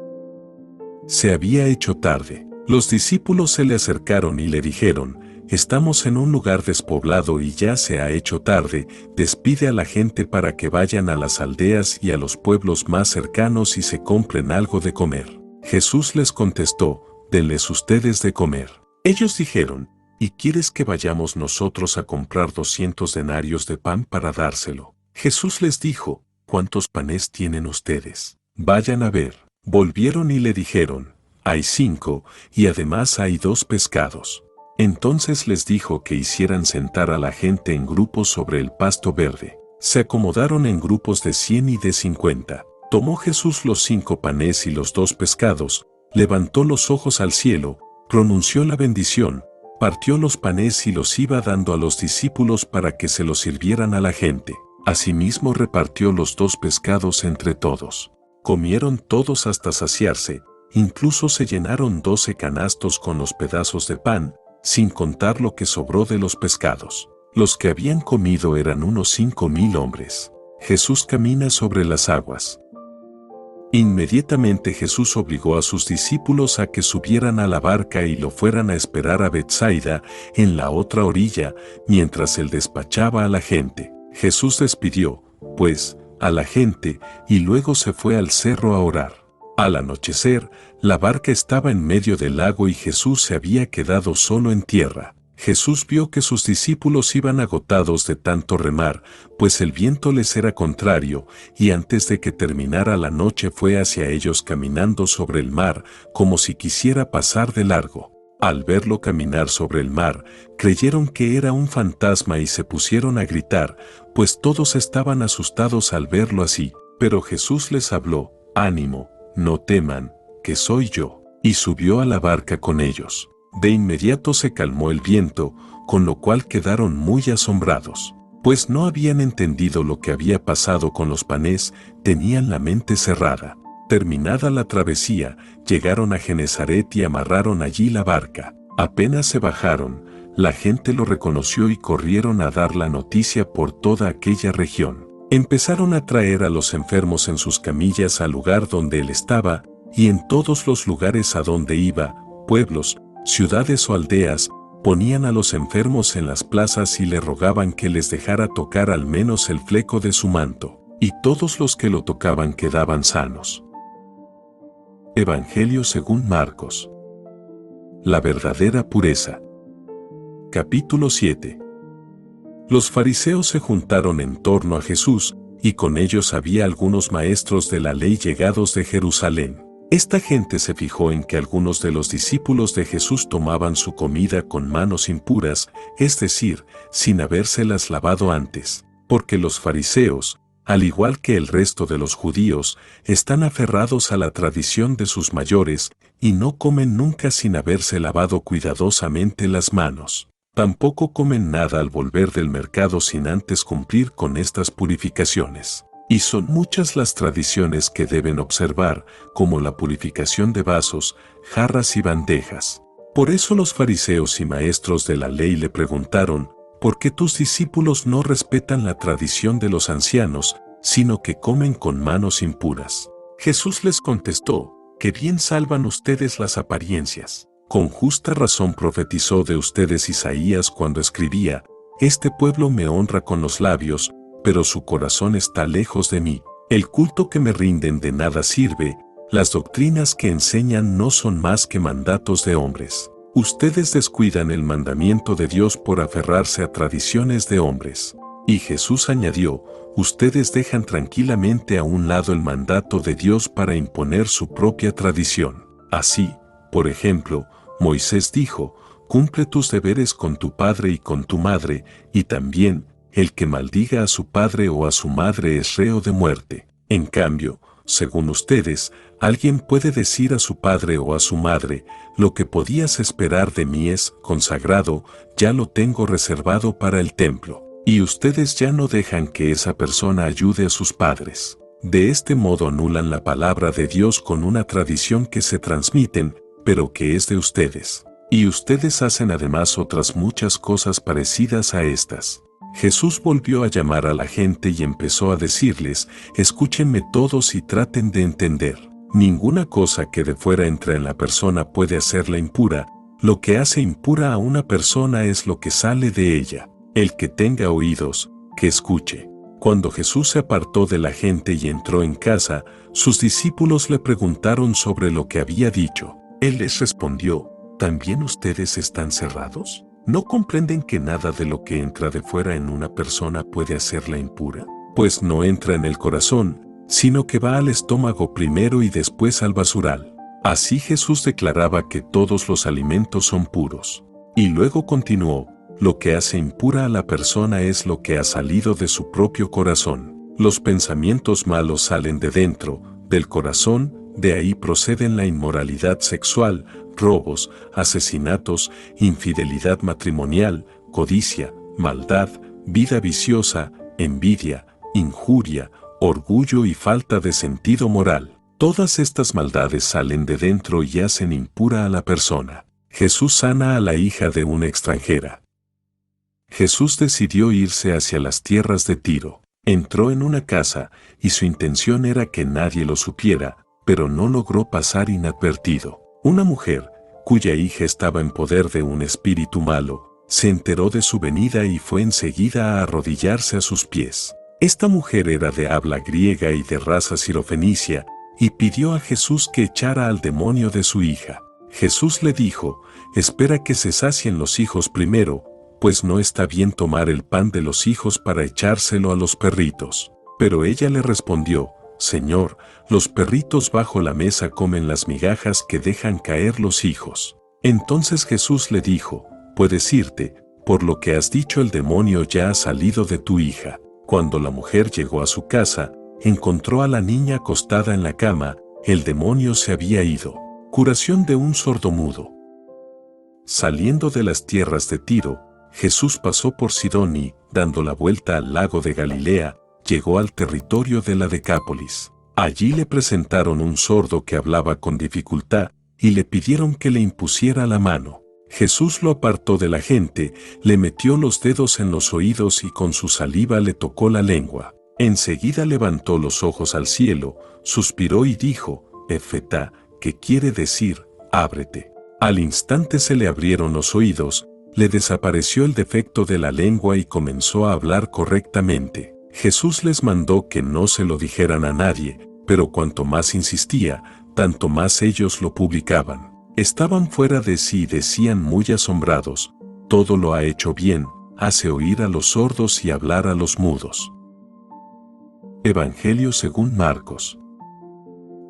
Se había hecho tarde. Los discípulos se le acercaron y le dijeron: estamos en un lugar despoblado y ya se ha hecho tarde, despide a la gente para que vayan a las aldeas y a los pueblos más cercanos y se compren algo de comer. Jesús les contestó: denles ustedes de comer. Ellos dijeron: ¿y quieres que vayamos nosotros a comprar 200 denarios de pan para dárselo? Jesús les dijo: ¿cuántos panes tienen ustedes? Vayan a ver. Volvieron y le dijeron: hay 5, y además hay 2 pescados. Entonces les dijo que hicieran sentar a la gente en grupos sobre el pasto verde. Se acomodaron en grupos de 100 y de 50. Tomó Jesús los 5 panes y los 2 pescados, levantó los ojos al cielo, pronunció la bendición, partió los panes y los iba dando a los discípulos para que se los sirvieran a la gente. Asimismo repartió los 2 pescados entre todos. Comieron todos hasta saciarse, incluso se llenaron 12 canastos con los pedazos de pan, sin contar lo que sobró de los pescados. Los que habían comido eran unos 5,000 hombres. Jesús camina sobre las aguas. Inmediatamente Jesús obligó a sus discípulos a que subieran a la barca y lo fueran a esperar a Betsaida, en la otra orilla, mientras él despachaba a la gente. Jesús despidió, pues, a la gente, y luego se fue al cerro a orar. Al anochecer, la barca estaba en medio del lago y Jesús se había quedado solo en tierra. Jesús vio que sus discípulos iban agotados de tanto remar, pues el viento les era contrario, y antes de que terminara la noche fue hacia ellos caminando sobre el mar, como si quisiera pasar de largo. Al verlo caminar sobre el mar, creyeron que era un fantasma y se pusieron a gritar, pues todos estaban asustados al verlo así. Pero Jesús les habló: ánimo, no teman, que soy yo. Y subió a la barca con ellos. De inmediato se calmó el viento, con lo cual quedaron muy asombrados, pues no habían entendido lo que había pasado con los panes, tenían la mente cerrada. Terminada la travesía, llegaron a Genesaret y amarraron allí la barca. Apenas se bajaron, la gente lo reconoció y corrieron a dar la noticia por toda aquella región. Empezaron a traer a los enfermos en sus camillas al lugar donde él estaba, y en todos los lugares a donde iba, pueblos, ciudades o aldeas, ponían a los enfermos en las plazas y le rogaban que les dejara tocar al menos el fleco de su manto, y todos los que lo tocaban quedaban sanos. Evangelio según Marcos. La verdadera pureza. Capítulo 7. Los fariseos se juntaron en torno a Jesús, y con ellos había algunos maestros de la ley llegados de Jerusalén. Esta gente se fijó en que algunos de los discípulos de Jesús tomaban su comida con manos impuras, es decir, sin habérselas lavado antes, porque los fariseos, al igual que el resto de los judíos, están aferrados a la tradición de sus mayores y no comen nunca sin haberse lavado cuidadosamente las manos. Tampoco comen nada al volver del mercado sin antes cumplir con estas purificaciones. Y son muchas las tradiciones que deben observar, como la purificación de vasos, jarras y bandejas. Por eso los fariseos y maestros de la ley le preguntaron: ¿por qué tus discípulos no respetan la tradición de los ancianos, sino que comen con manos impuras? Jesús les contestó: que bien salvan ustedes las apariencias. Con justa razón profetizó de ustedes Isaías cuando escribía: este pueblo me honra con los labios, pero su corazón está lejos de mí. El culto que me rinden de nada sirve, las doctrinas que enseñan no son más que mandatos de hombres. Ustedes descuidan el mandamiento de Dios por aferrarse a tradiciones de hombres. Y Jesús añadió: ustedes dejan tranquilamente a un lado el mandato de Dios para imponer su propia tradición. Así, por ejemplo, Moisés dijo: cumple tus deberes con tu padre y con tu madre, y también, el que maldiga a su padre o a su madre es reo de muerte. En cambio, según ustedes, alguien puede decir a su padre o a su madre, lo que podías esperar de mí es consagrado, ya lo tengo reservado para el templo. Y ustedes ya no dejan que esa persona ayude a sus padres. De este modo anulan la palabra de Dios con una tradición que se transmiten, pero que es de ustedes. Y ustedes hacen además otras muchas cosas parecidas a estas. Jesús volvió a llamar a la gente y empezó a decirles, escúchenme todos y traten de entender. Ninguna cosa que de fuera entra en la persona puede hacerla impura. Lo que hace impura a una persona es lo que sale de ella. El que tenga oídos, que escuche. Cuando Jesús se apartó de la gente y entró en casa, sus discípulos le preguntaron sobre lo que había dicho. Él les respondió, ¿también ustedes están cerrados? ¿No comprenden que nada de lo que entra de fuera en una persona puede hacerla impura? Pues no entra en el corazón, sino que va al estómago primero y después al basural. Así Jesús declaraba que todos los alimentos son puros. Y luego continuó, lo que hace impura a la persona es lo que ha salido de su propio corazón. Los pensamientos malos salen de dentro, del corazón, de ahí proceden la inmoralidad sexual, robos, asesinatos, infidelidad matrimonial, codicia, maldad, vida viciosa, envidia, injuria, orgullo y falta de sentido moral. Todas estas maldades salen de dentro y hacen impura a la persona. Jesús sana a la hija de una extranjera. Jesús decidió irse hacia las tierras de Tiro. Entró en una casa y su intención era que nadie lo supiera, pero no logró pasar inadvertido. Una mujer, cuya hija estaba en poder de un espíritu malo, se enteró de su venida y fue enseguida a arrodillarse a sus pies. Esta mujer era de habla griega y de raza sirofenicia, y pidió a Jesús que echara al demonio de su hija. Jesús le dijo, espera que se sacien los hijos primero, pues no está bien tomar el pan de los hijos para echárselo a los perritos. Pero ella le respondió, Señor, los perritos bajo la mesa comen las migajas que dejan caer los hijos. Entonces Jesús le dijo, puedes irte, por lo que has dicho el demonio ya ha salido de tu hija. Cuando la mujer llegó a su casa, encontró a la niña acostada en la cama, el demonio se había ido. Curación de un sordomudo. Saliendo de las tierras de Tiro, Jesús pasó por Sidón y, dando la vuelta al lago de Galilea, llegó al territorio de la Decápolis. Allí le presentaron un sordo que hablaba con dificultad y le pidieron que le impusiera la mano. Jesús lo apartó de la gente, le metió los dedos en los oídos y con su saliva le tocó la lengua. Enseguida levantó los ojos al cielo, suspiró y dijo, Efetá, que quiere decir, ábrete. Al instante se le abrieron los oídos, le desapareció el defecto de la lengua y comenzó a hablar correctamente. Jesús les mandó que no se lo dijeran a nadie, pero cuanto más insistía, tanto más ellos lo publicaban. Estaban fuera de sí y decían muy asombrados, todo lo ha hecho bien, hace oír a los sordos y hablar a los mudos. Evangelio según Marcos.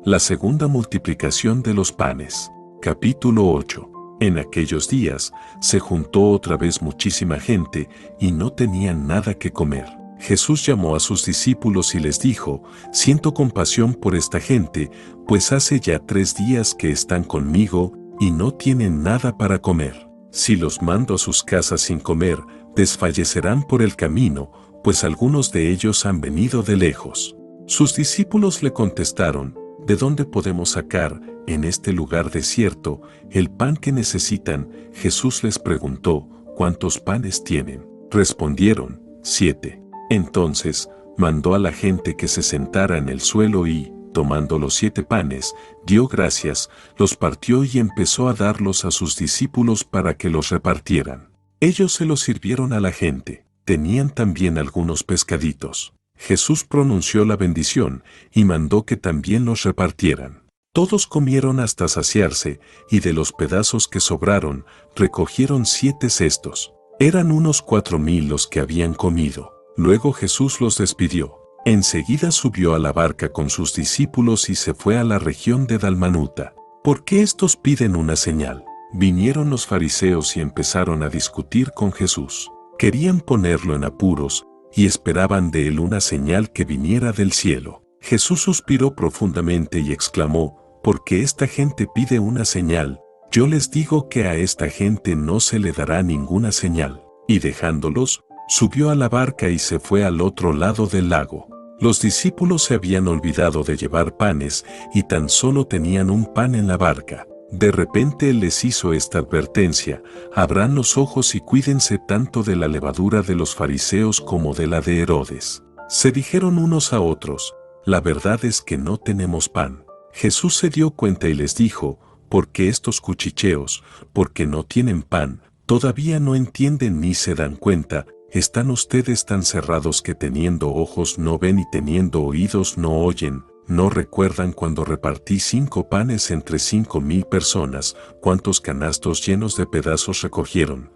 La segunda multiplicación de los panes. Capítulo 8. En aquellos días, se juntó otra vez muchísima gente, y no tenían nada que comer. Jesús llamó a sus discípulos y les dijo, siento compasión por esta gente, pues hace ya 3 días que están conmigo, y no tienen nada para comer. Si los mando a sus casas sin comer, desfallecerán por el camino, pues algunos de ellos han venido de lejos. Sus discípulos le contestaron, ¿de dónde podemos sacar, en este lugar desierto, el pan que necesitan? Jesús les preguntó, ¿cuántos panes tienen? Respondieron, 7. Entonces, mandó a la gente que se sentara en el suelo y, tomando los 7 panes, dio gracias, los partió y empezó a darlos a sus discípulos para que los repartieran. Ellos se los sirvieron a la gente. Tenían también algunos pescaditos. Jesús pronunció la bendición y mandó que también los repartieran. Todos comieron hasta saciarse, y de los pedazos que sobraron, recogieron 7 cestos. Eran unos 4,000 los que habían comido. Luego Jesús los despidió. Enseguida subió a la barca con sus discípulos y se fue a la región de Dalmanuta. ¿Por qué estos piden una señal? vinieron los fariseos y empezaron a discutir con Jesús. Querían ponerlo en apuros y esperaban de él una señal que viniera del cielo. Jesús suspiró profundamente y exclamó: «¿Por qué esta gente pide una señal? Yo les digo que a esta gente no se le dará ninguna señal». Y dejándolos, subió a la barca y se fue al otro lado del lago. Los discípulos se habían olvidado de llevar panes y tan solo tenían un pan en la barca. De repente él les hizo esta advertencia: «Abran los ojos y cuídense tanto de la levadura de los fariseos como de la de Herodes». Se dijeron unos a otros: «La verdad es que no tenemos pan». Jesús se dio cuenta y les dijo: «¿Por qué estos cuchicheos? Porque no tienen pan. ¿Todavía no entienden ni se dan cuenta? ¿Están ustedes tan cerrados que teniendo ojos no ven y teniendo oídos no oyen? ¿No recuerdan cuando repartí 5 panes entre 5,000 personas? ¿Cuántos canastos llenos de pedazos recogieron?».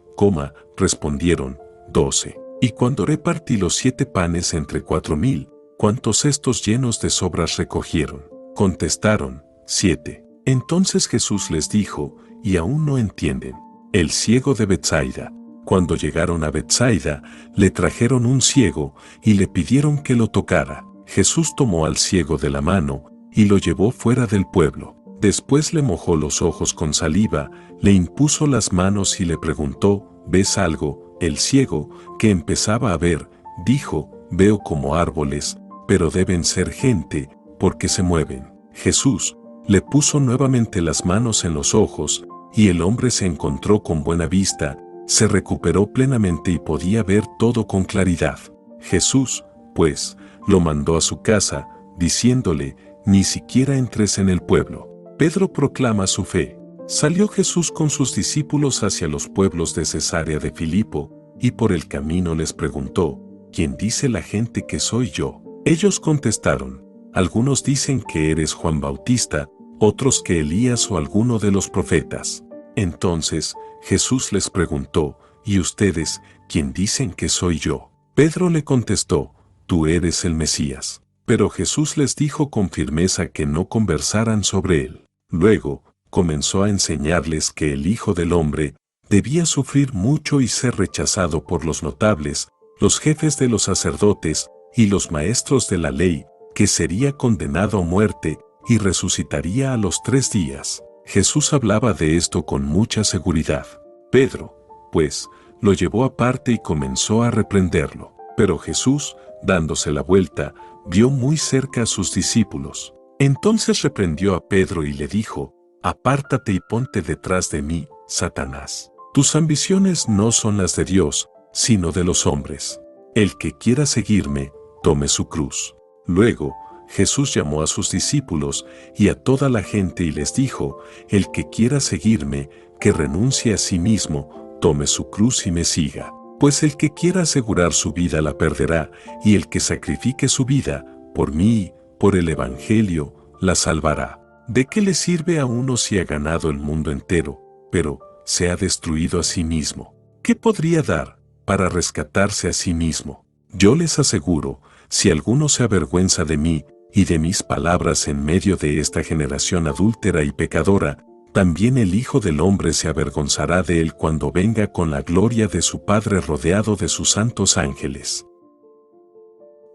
Respondieron: 12. «Y cuando repartí los 7 panes entre 4,000, ¿cuántos cestos llenos de sobras recogieron?». Contestaron: 7. Entonces Jesús les dijo: «¿Y aún no entienden?». El ciego de Betsaida. Cuando llegaron a Betsaida, le trajeron un ciego y le pidieron que lo tocara. Jesús tomó al ciego de la mano y lo llevó fuera del pueblo. Después le mojó los ojos con saliva, le impuso las manos y le preguntó: «¿Ves algo?». El ciego, que empezaba a ver, dijo: «Veo como árboles, pero deben ser gente, porque se mueven». Jesús le puso nuevamente las manos en los ojos, y el hombre se encontró con buena vista, se recuperó plenamente y podía ver todo con claridad. Jesús, pues, lo mandó a su casa, diciéndole: «Ni siquiera entres en el pueblo». Pedro proclama su fe. Salió Jesús con sus discípulos hacia los pueblos de Cesarea de Filipo, y por el camino les preguntó: «¿Quién dice la gente que soy yo?». Ellos contestaron: «Algunos dicen que eres Juan Bautista, otros que Elías o alguno de los profetas». Entonces Jesús les preguntó: «¿Y ustedes, quién dicen que soy yo?». Pedro le contestó: «Tú eres el Mesías». Pero Jesús les dijo con firmeza que no conversaran sobre él. Luego comenzó a enseñarles que el Hijo del Hombre debía sufrir mucho y ser rechazado por los notables, los jefes de los sacerdotes y los maestros de la ley, que sería condenado a muerte y resucitaría a los 3 días. Jesús hablaba de esto con mucha seguridad. Pedro, pues, lo llevó aparte y comenzó a reprenderlo. Pero Jesús, dándose la vuelta, vio muy cerca a sus discípulos. Entonces reprendió a Pedro y le dijo: «Apártate y ponte detrás de mí, Satanás. Tus ambiciones no son las de Dios, sino de los hombres. El que quiera seguirme, tome su cruz». Luego, Jesús llamó a sus discípulos y a toda la gente y les dijo: «El que quiera seguirme, que renuncie a sí mismo, tome su cruz y me siga. Pues el que quiera asegurar su vida la perderá, y el que sacrifique su vida, por mí, por el Evangelio, la salvará. ¿De qué le sirve a uno si ha ganado el mundo entero, pero se ha destruido a sí mismo? ¿Qué podría dar para rescatarse a sí mismo? Yo les aseguro, si alguno se avergüenza de mí y de mis palabras en medio de esta generación adúltera y pecadora, también el Hijo del Hombre se avergonzará de él cuando venga con la gloria de su Padre rodeado de sus santos ángeles».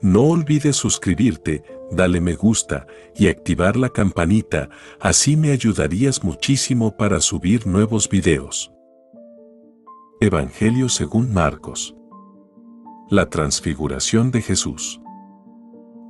No olvides suscribirte, dale me gusta y activar la campanita, así me ayudarías muchísimo para subir nuevos videos. Evangelio según Marcos. La transfiguración de Jesús.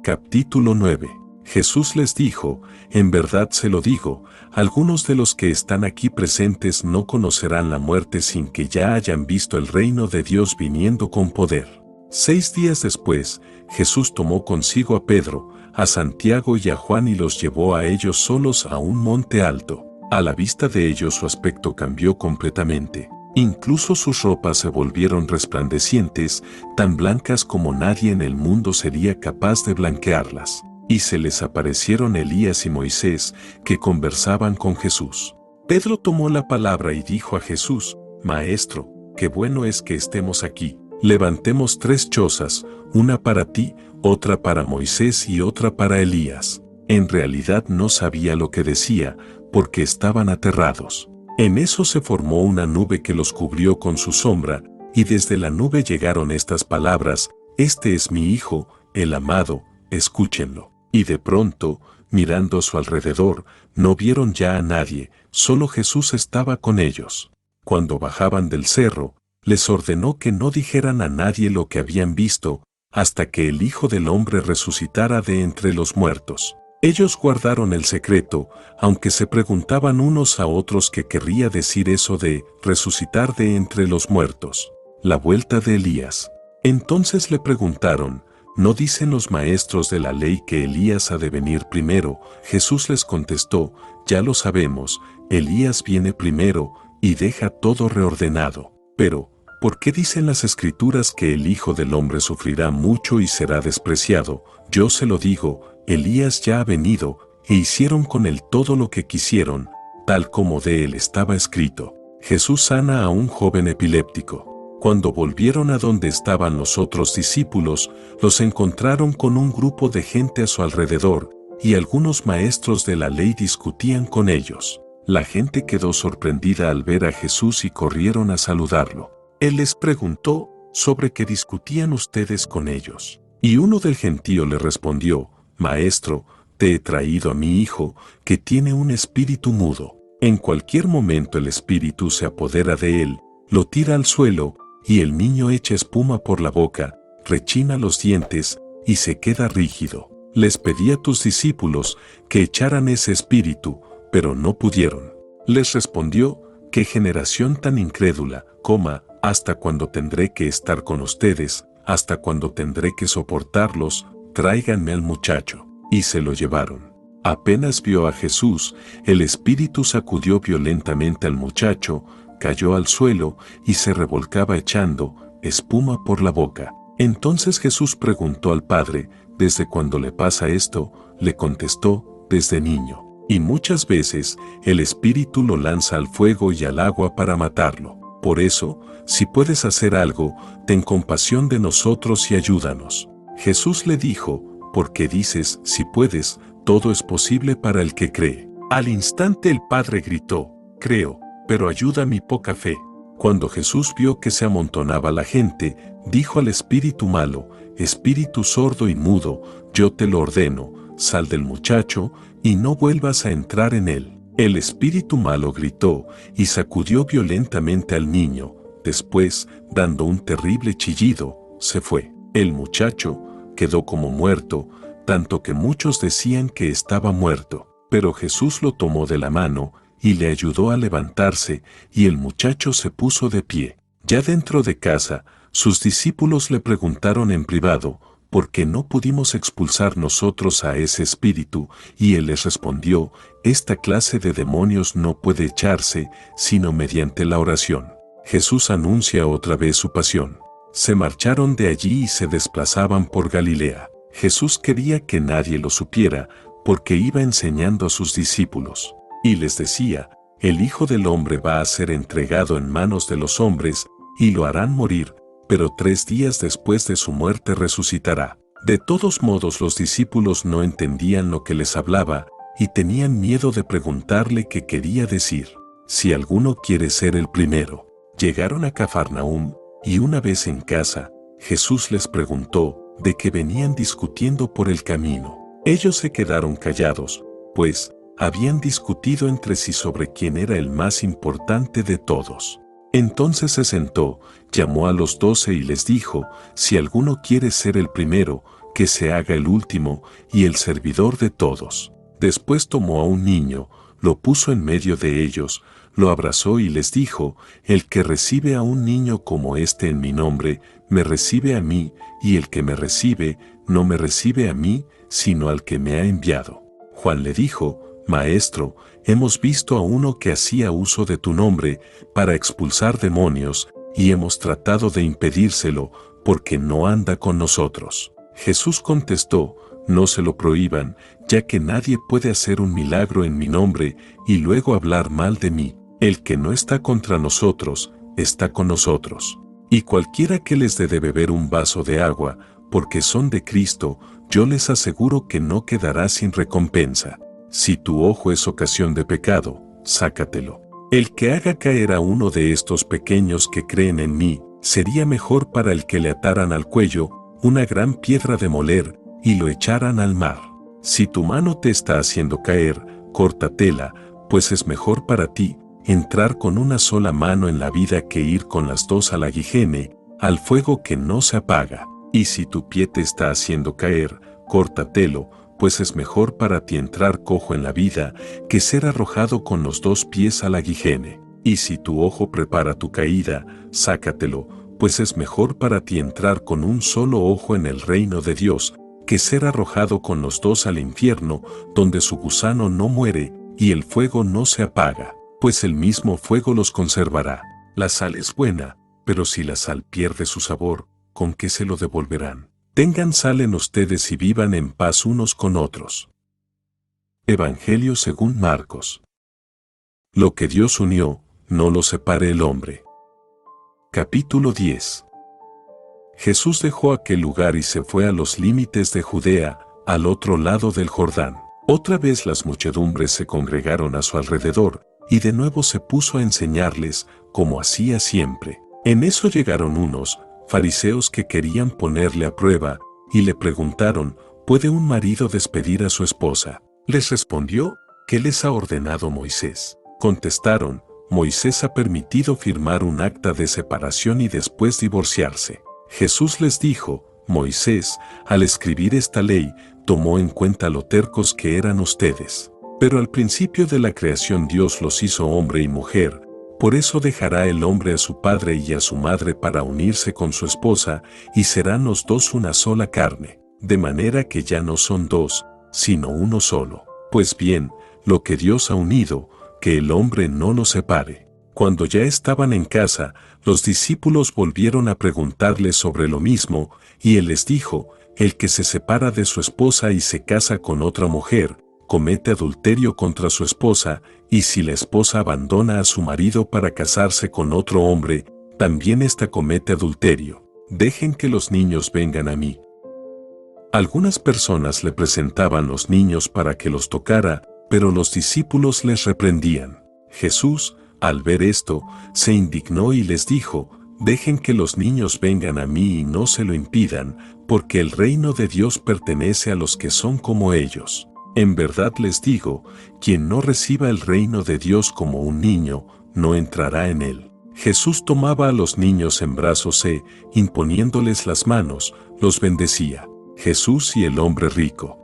Capítulo 9. Jesús les dijo: «En verdad se lo digo, algunos de los que están aquí presentes no conocerán la muerte sin que ya hayan visto el reino de Dios viniendo con poder». 6 días después, Jesús tomó consigo a Pedro, a Santiago y a Juan y los llevó a ellos solos a un monte alto. A la vista de ellos su aspecto cambió completamente. Incluso sus ropas se volvieron resplandecientes, tan blancas como nadie en el mundo sería capaz de blanquearlas. Y se les aparecieron Elías y Moisés, que conversaban con Jesús. Pedro tomó la palabra y dijo a Jesús: «Maestro, qué bueno es que estemos aquí. Levantemos 3 chozas, una para ti, otra para Moisés y otra para Elías». En realidad no sabía lo que decía, porque estaban aterrados. En eso se formó una nube que los cubrió con su sombra, y desde la nube llegaron estas palabras: Este es mi Hijo, el amado, escúchenlo. Y de pronto, mirando a su alrededor, no vieron ya a nadie, solo Jesús estaba con ellos. Cuando bajaban del cerro, les ordenó que no dijeran a nadie lo que habían visto, hasta que el Hijo del Hombre resucitara de entre los muertos. Ellos guardaron el secreto, aunque se preguntaban unos a otros qué querría decir eso de resucitar de entre los muertos. La vuelta de Elías. Entonces le preguntaron: ¿no dicen los maestros de la ley que Elías ha de venir primero? Jesús les contestó: ya lo sabemos, Elías viene primero y deja todo reordenado. Pero, ¿por qué dicen las Escrituras que el Hijo del Hombre sufrirá mucho y será despreciado? Yo se lo digo, Elías ya ha venido, e hicieron con él todo lo que quisieron, tal como de él estaba escrito. Jesús sana a un joven epiléptico. Cuando volvieron a donde estaban los otros discípulos, los encontraron con un grupo de gente a su alrededor, y algunos maestros de la ley discutían con ellos. La gente quedó sorprendida al ver a Jesús y corrieron a saludarlo. Él les preguntó: ¿sobre qué discutían ustedes con ellos? Y uno del gentío le respondió: Maestro, te he traído a mi hijo, que tiene un espíritu mudo. En cualquier momento el espíritu se apodera de él, lo tira al suelo, y el niño echa espuma por la boca, rechina los dientes, y se queda rígido. Les pedí a tus discípulos que echaran ese espíritu, pero no pudieron. Les respondió: ¿qué generación tan incrédula? ¿Hasta cuándo tendré que estar con ustedes? ¿Hasta cuándo tendré que soportarlos? Tráiganme al muchacho. Y se lo llevaron. Apenas vio a Jesús, el espíritu sacudió violentamente al muchacho, cayó al suelo y se revolcaba echando espuma por la boca. Entonces Jesús preguntó al padre: ¿desde cuándo le pasa esto? Le contestó: desde niño. Y muchas veces el espíritu lo lanza al fuego y al agua para matarlo. Por eso, si puedes hacer algo, ten compasión de nosotros y ayúdanos. Jesús le dijo: ¿por qué dices, si puedes? Todo es posible para el que cree. Al instante el padre gritó: creo, pero ayuda mi poca fe. Cuando Jesús vio que se amontonaba la gente, dijo al espíritu malo: espíritu sordo y mudo, yo te lo ordeno, sal del muchacho y no vuelvas a entrar en él. El espíritu malo gritó y sacudió violentamente al niño. Después, dando un terrible chillido, se fue. El muchacho quedó como muerto, tanto que muchos decían que estaba muerto. Pero Jesús lo tomó de la mano y le ayudó a levantarse, y el muchacho se puso de pie. Ya dentro de casa, sus discípulos le preguntaron en privado: ¿por qué no pudimos expulsar nosotros a ese espíritu? Y él les respondió: esta clase de demonios no puede echarse, sino mediante la oración. Jesús anuncia otra vez su pasión. Se marcharon de allí y se desplazaban por Galilea. Jesús quería que nadie lo supiera, porque iba enseñando a sus discípulos. Y les decía: el Hijo del Hombre va a ser entregado en manos de los hombres, y lo harán morir, pero 3 días después de su muerte resucitará. De todos modos los discípulos no entendían lo que les hablaba, y tenían miedo de preguntarle qué quería decir. Si alguno quiere ser el primero. Llegaron a Cafarnaúm, y una vez en casa, Jesús les preguntó de qué venían discutiendo por el camino. Ellos se quedaron callados, pues habían discutido entre sí sobre quién era el más importante de todos. Entonces se sentó, llamó a los 12 y les dijo: si alguno quiere ser el primero, que se haga el último y el servidor de todos. Después tomó a un niño, lo puso en medio de ellos, lo abrazó y les dijo: el que recibe a un niño como este en mi nombre, me recibe a mí, y el que me recibe, no me recibe a mí, sino al que me ha enviado. Juan le dijo: Maestro, hemos visto a uno que hacía uso de tu nombre para expulsar demonios, y hemos tratado de impedírselo, porque no anda con nosotros. Jesús contestó: no se lo prohíban, ya que nadie puede hacer un milagro en mi nombre y luego hablar mal de mí. El que no está contra nosotros, está con nosotros. Y cualquiera que les dé de beber un vaso de agua, porque son de Cristo, yo les aseguro que no quedará sin recompensa. Si tu ojo es ocasión de pecado, sácatelo. El que haga caer a uno de estos pequeños que creen en mí, sería mejor para el que le ataran al cuello una gran piedra de moler y lo echaran al mar. Si tu mano te está haciendo caer, córtatela, pues es mejor para ti entrar con una sola mano en la vida que ir con las dos al aguijene, al fuego que no se apaga. Y si tu pie te está haciendo caer, córtatelo, pues es mejor para ti entrar cojo en la vida que ser arrojado con los dos pies al aguijene. Y si tu ojo prepara tu caída, sácatelo, pues es mejor para ti entrar con un solo ojo en el reino de Dios que ser arrojado con los dos al infierno, donde su gusano no muere y el fuego no se apaga, pues el mismo fuego los conservará. La sal es buena, pero si la sal pierde su sabor, ¿con qué se lo devolverán? Tengan sal en ustedes y vivan en paz unos con otros. Evangelio según Marcos. Lo que Dios unió, no lo separe el hombre. Capítulo 10. Jesús dejó aquel lugar y se fue a los límites de Judea, al otro lado del Jordán. Otra vez las muchedumbres se congregaron a su alrededor, y de nuevo se puso a enseñarles, como hacía siempre. En eso llegaron unos fariseos que querían ponerle a prueba, y le preguntaron, ¿puede un marido despedir a su esposa? Les respondió, ¿qué les ha ordenado Moisés? Contestaron, Moisés ha permitido firmar un acta de separación y después divorciarse. Jesús les dijo, Moisés, al escribir esta ley, tomó en cuenta lo tercos que eran ustedes. Pero al principio de la creación Dios los hizo hombre y mujer, por eso dejará el hombre a su padre y a su madre para unirse con su esposa, y serán los dos una sola carne, de manera que ya no son dos, sino uno solo. Pues bien, lo que Dios ha unido, que el hombre no lo separe. Cuando ya estaban en casa, los discípulos volvieron a preguntarle sobre lo mismo, y él les dijo, el que se separa de su esposa y se casa con otra mujer, comete adulterio contra su esposa, y si la esposa abandona a su marido para casarse con otro hombre, también ésta comete adulterio. Dejen que los niños vengan a mí. Algunas personas le presentaban los niños para que los tocara, pero los discípulos les reprendían. Jesús, al ver esto, se indignó y les dijo, dejen que los niños vengan a mí y no se lo impidan, porque el reino de Dios pertenece a los que son como ellos. En verdad les digo, quien no reciba el reino de Dios como un niño, no entrará en él. Jesús tomaba a los niños en brazos e, imponiéndoles las manos, los bendecía. Jesús y el hombre rico.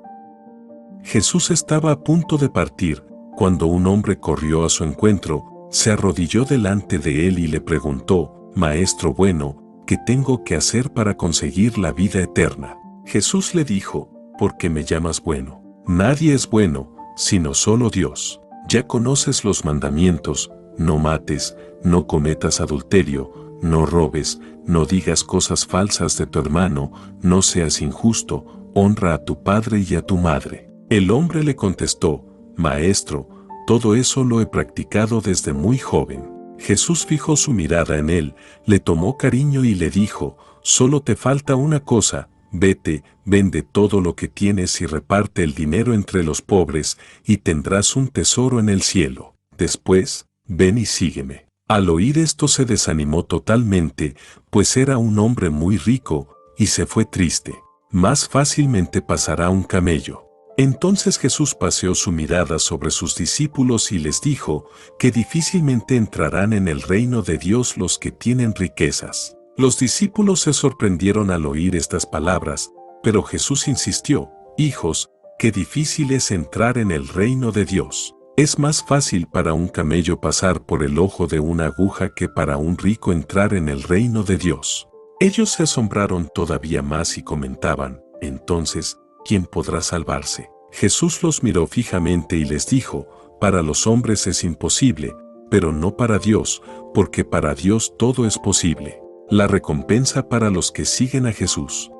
Jesús estaba a punto de partir, cuando un hombre corrió a su encuentro, se arrodilló delante de él y le preguntó, Maestro bueno, ¿qué tengo que hacer para conseguir la vida eterna? Jesús le dijo, ¿por qué me llamas bueno? Nadie es bueno, sino solo Dios. Ya conoces los mandamientos, no mates, no cometas adulterio, no robes, no digas cosas falsas de tu hermano, no seas injusto, honra a tu padre y a tu madre. El hombre le contestó, Maestro, todo eso lo he practicado desde muy joven. Jesús fijó su mirada en él, le tomó cariño y le dijo, solo te falta una cosa, vete, vende todo lo que tienes y reparte el dinero entre los pobres, y tendrás un tesoro en el cielo. Después, ven y sígueme. Al oír esto se desanimó totalmente, pues era un hombre muy rico, y se fue triste. Más fácilmente pasará un camello. Entonces Jesús paseó su mirada sobre sus discípulos y les dijo que difícilmente entrarán en el reino de Dios los que tienen riquezas. Los discípulos se sorprendieron al oír estas palabras, pero Jesús insistió, hijos, qué difícil es entrar en el reino de Dios. Es más fácil para un camello pasar por el ojo de una aguja que para un rico entrar en el reino de Dios. Ellos se asombraron todavía más y comentaban, entonces, ¿quién podrá salvarse? Jesús los miró fijamente y les dijo, para los hombres es imposible, pero no para Dios, porque para Dios todo es posible. La recompensa para los que siguen a Jesús.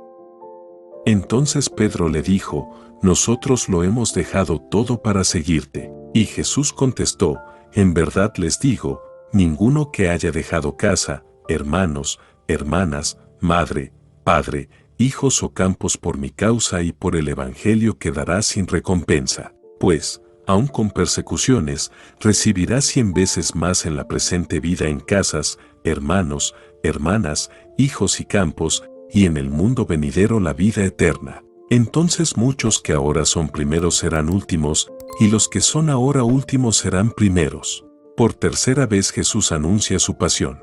Entonces Pedro le dijo, nosotros lo hemos dejado todo para seguirte. Y Jesús contestó, en verdad les digo, ninguno que haya dejado casa, hermanos, hermanas, madre, padre, hijos o campos por mi causa y por el Evangelio quedará sin recompensa. Pues, aun con persecuciones, recibirás 100 veces más en la presente vida en casas, hermanos, hermanas, hijos y campos, y en el mundo venidero la vida eterna. Entonces muchos que ahora son primeros serán últimos, y los que son ahora últimos serán primeros. Por tercera vez Jesús anuncia su pasión.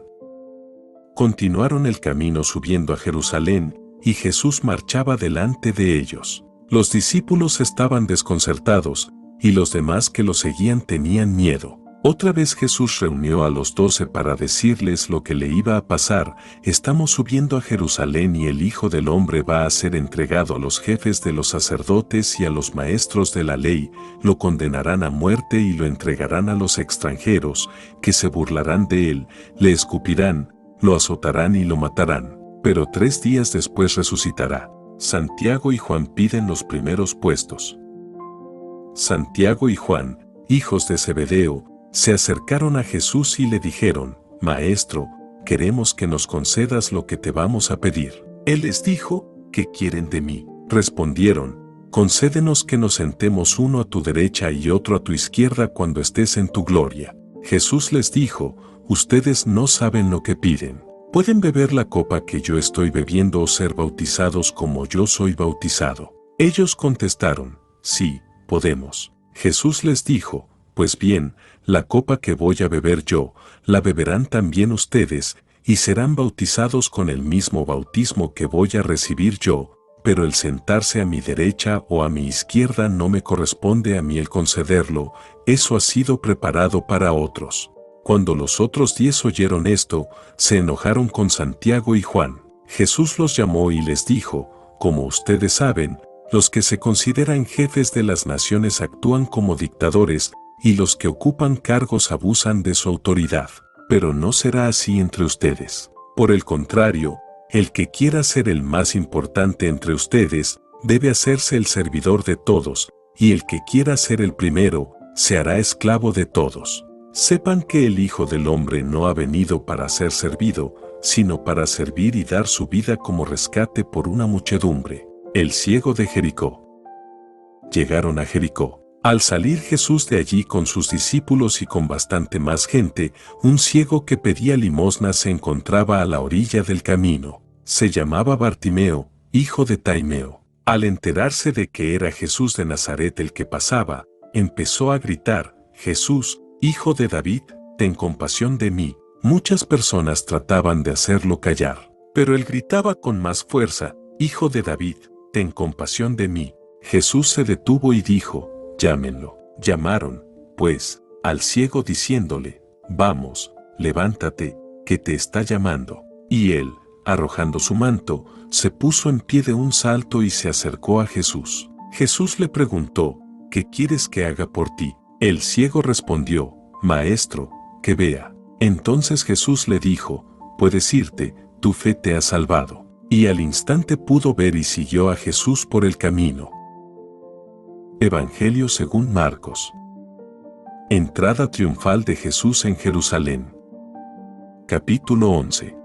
Continuaron el camino subiendo a Jerusalén, y Jesús marchaba delante de ellos. Los discípulos estaban desconcertados, y los demás que lo seguían tenían miedo. Otra vez Jesús reunió a los 12 para decirles lo que le iba a pasar: estamos subiendo a Jerusalén y el Hijo del Hombre va a ser entregado a los jefes de los sacerdotes y a los maestros de la ley, lo condenarán a muerte y lo entregarán a los extranjeros, que se burlarán de él, le escupirán, lo azotarán y lo matarán, pero 3 días después resucitará. Santiago y Juan piden los primeros puestos. Santiago y Juan, hijos de Zebedeo, se acercaron a Jesús y le dijeron: Maestro, queremos que nos concedas lo que te vamos a pedir. Él les dijo: ¿qué quieren de mí? Respondieron: concédenos que nos sentemos uno a tu derecha y otro a tu izquierda cuando estés en tu gloria. Jesús les dijo: ustedes no saben lo que piden. ¿Pueden beber la copa que yo estoy bebiendo o ser bautizados como yo soy bautizado? Ellos contestaron: sí, podemos. Jesús les dijo: pues bien, la copa que voy a beber yo, la beberán también ustedes, y serán bautizados con el mismo bautismo que voy a recibir yo, pero el sentarse a mi derecha o a mi izquierda no me corresponde a mí el concederlo, eso ha sido preparado para otros. Cuando los otros 10 oyeron esto, se enojaron con Santiago y Juan. Jesús los llamó y les dijo: como ustedes saben, los que se consideran jefes de las naciones actúan como dictadores, y los que ocupan cargos abusan de su autoridad. Pero no será así entre ustedes. Por el contrario, el que quiera ser el más importante entre ustedes, debe hacerse el servidor de todos, y el que quiera ser el primero, se hará esclavo de todos. Sepan que el Hijo del Hombre no ha venido para ser servido, sino para servir y dar su vida como rescate por una muchedumbre. El ciego de Jericó. Llegaron a Jericó. Al salir Jesús de allí con sus discípulos y con bastante más gente, un ciego que pedía limosna se encontraba a la orilla del camino. Se llamaba Bartimeo, hijo de Taimeo. Al enterarse de que era Jesús de Nazaret el que pasaba, empezó a gritar: Jesús, hijo de David, ten compasión de mí. Muchas personas trataban de hacerlo callar, pero él gritaba con más fuerza: Hijo de David, ten compasión de mí. Jesús se detuvo y dijo: llámenlo. Llamaron, pues, al ciego diciéndole: vamos, levántate, que te está llamando. Y él, arrojando su manto, se puso en pie de un salto y se acercó a Jesús. Jesús le preguntó: ¿qué quieres que haga por ti? El ciego respondió: Maestro, que vea. Entonces Jesús le dijo: puedes irte, tu fe te ha salvado. Y al instante pudo ver y siguió a Jesús por el camino. Evangelio según Marcos. Entrada triunfal de Jesús en Jerusalén. Capítulo 11.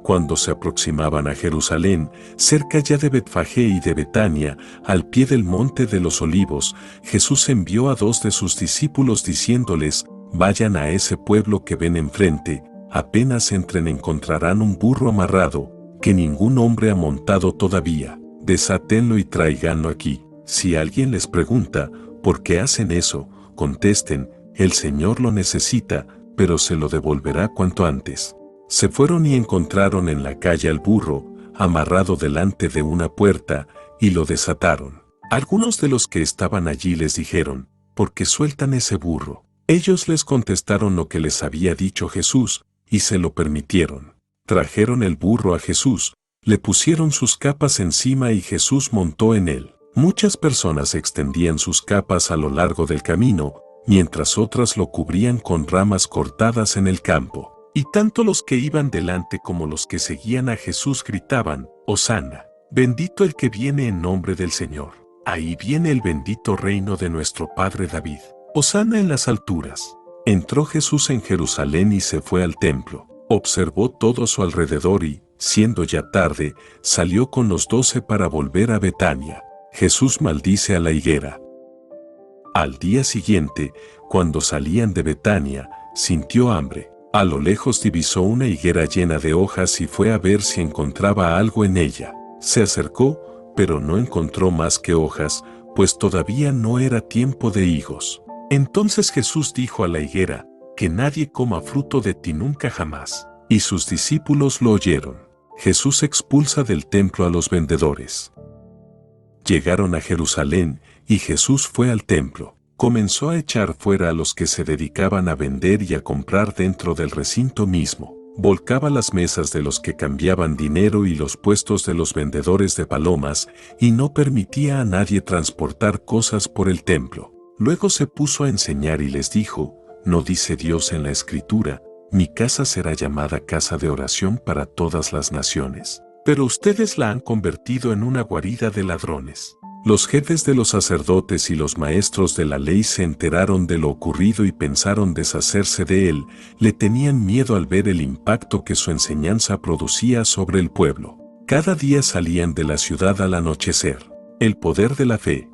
Cuando se aproximaban a Jerusalén, cerca ya de Betfagé y de Betania, al pie del monte de los Olivos, Jesús envió a 2 de sus discípulos diciéndoles: vayan a ese pueblo que ven enfrente, apenas entren encontrarán un burro amarrado, que ningún hombre ha montado todavía, desátenlo y tráiganlo aquí. Si alguien les pregunta: ¿por qué hacen eso?, contesten: el Señor lo necesita, pero se lo devolverá cuanto antes. Se fueron y encontraron en la calle al burro, amarrado delante de una puerta, y lo desataron. Algunos de los que estaban allí les dijeron: ¿por qué sueltan ese burro? Ellos les contestaron lo que les había dicho Jesús, y se lo permitieron. Trajeron el burro a Jesús, le pusieron sus capas encima y Jesús montó en él. Muchas personas extendían sus capas a lo largo del camino, mientras otras lo cubrían con ramas cortadas en el campo. Y tanto los que iban delante como los que seguían a Jesús gritaban: Hosana, bendito el que viene en nombre del Señor. Ahí viene el bendito reino de nuestro Padre David. Hosana en las alturas. Entró Jesús en Jerusalén y se fue al templo. Observó todo a su alrededor y, siendo ya tarde, salió con los 12 para volver a Betania. Jesús maldice a la higuera. Al día siguiente, cuando salían de Betania, sintió hambre. A lo lejos divisó una higuera llena de hojas y fue a ver si encontraba algo en ella. Se acercó, pero no encontró más que hojas, pues todavía no era tiempo de higos. Entonces Jesús dijo a la higuera, que nadie coma fruto de ti nunca jamás. Y sus discípulos lo oyeron. Jesús expulsa del templo a los vendedores. Llegaron a Jerusalén, y Jesús fue al templo. Comenzó a echar fuera a los que se dedicaban a vender y a comprar dentro del recinto mismo. Volcaba las mesas de los que cambiaban dinero y los puestos de los vendedores de palomas, y no permitía a nadie transportar cosas por el templo. Luego se puso a enseñar y les dijo, ¿no dice Dios en la Escritura, mi casa será llamada casa de oración para todas las naciones? Pero ustedes la han convertido en una guarida de ladrones. Los jefes de los sacerdotes y los maestros de la ley se enteraron de lo ocurrido y pensaron deshacerse de él, le tenían miedo al ver el impacto que su enseñanza producía sobre el pueblo. Cada día salían de la ciudad al anochecer. El poder de la fe.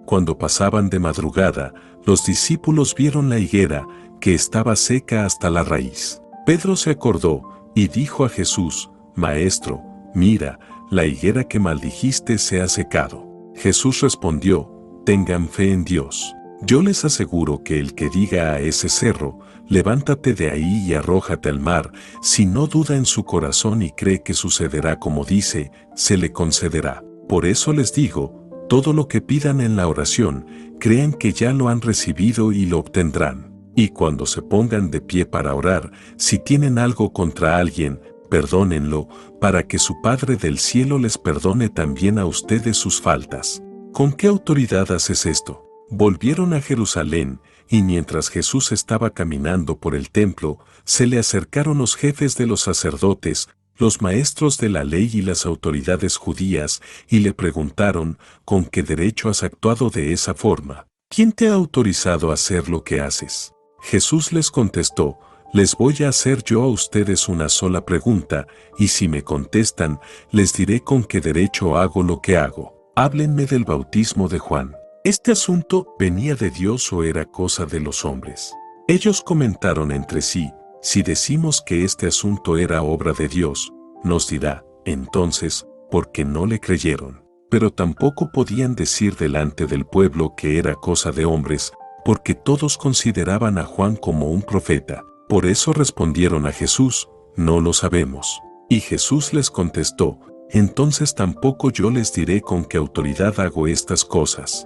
Cuando pasaban de madrugada, los discípulos vieron la higuera, que estaba seca hasta la raíz. Pedro se acordó y dijo a Jesús, Maestro, mira, la higuera que maldijiste se ha secado. Jesús respondió, tengan fe en Dios. Yo les aseguro que el que diga a ese cerro, levántate de ahí y arrójate al mar, si no duda en su corazón y cree que sucederá como dice, se le concederá. Por eso les digo, todo lo que pidan en la oración, crean que ya lo han recibido y lo obtendrán. Y cuando se pongan de pie para orar, si tienen algo contra alguien, perdónenlo, para que su Padre del cielo les perdone también a ustedes sus faltas. ¿Con qué autoridad haces esto? Volvieron a Jerusalén, y mientras Jesús estaba caminando por el templo, se le acercaron los jefes de los sacerdotes, los maestros de la ley y las autoridades judías, y le preguntaron, ¿con qué derecho has actuado de esa forma? ¿Quién te ha autorizado a hacer lo que haces? Jesús les contestó, les voy a hacer yo a ustedes una sola pregunta, y si me contestan, les diré con qué derecho hago lo que hago. Háblenme del bautismo de Juan. ¿Este asunto venía de Dios o era cosa de los hombres? Ellos comentaron entre sí, si decimos que este asunto era obra de Dios, nos dirá, entonces, ¿por qué no le creyeron? Pero tampoco podían decir delante del pueblo que era cosa de hombres, porque todos consideraban a Juan como un profeta. Por eso respondieron a Jesús, no lo sabemos. Y Jesús les contestó, entonces tampoco yo les diré con qué autoridad hago estas cosas.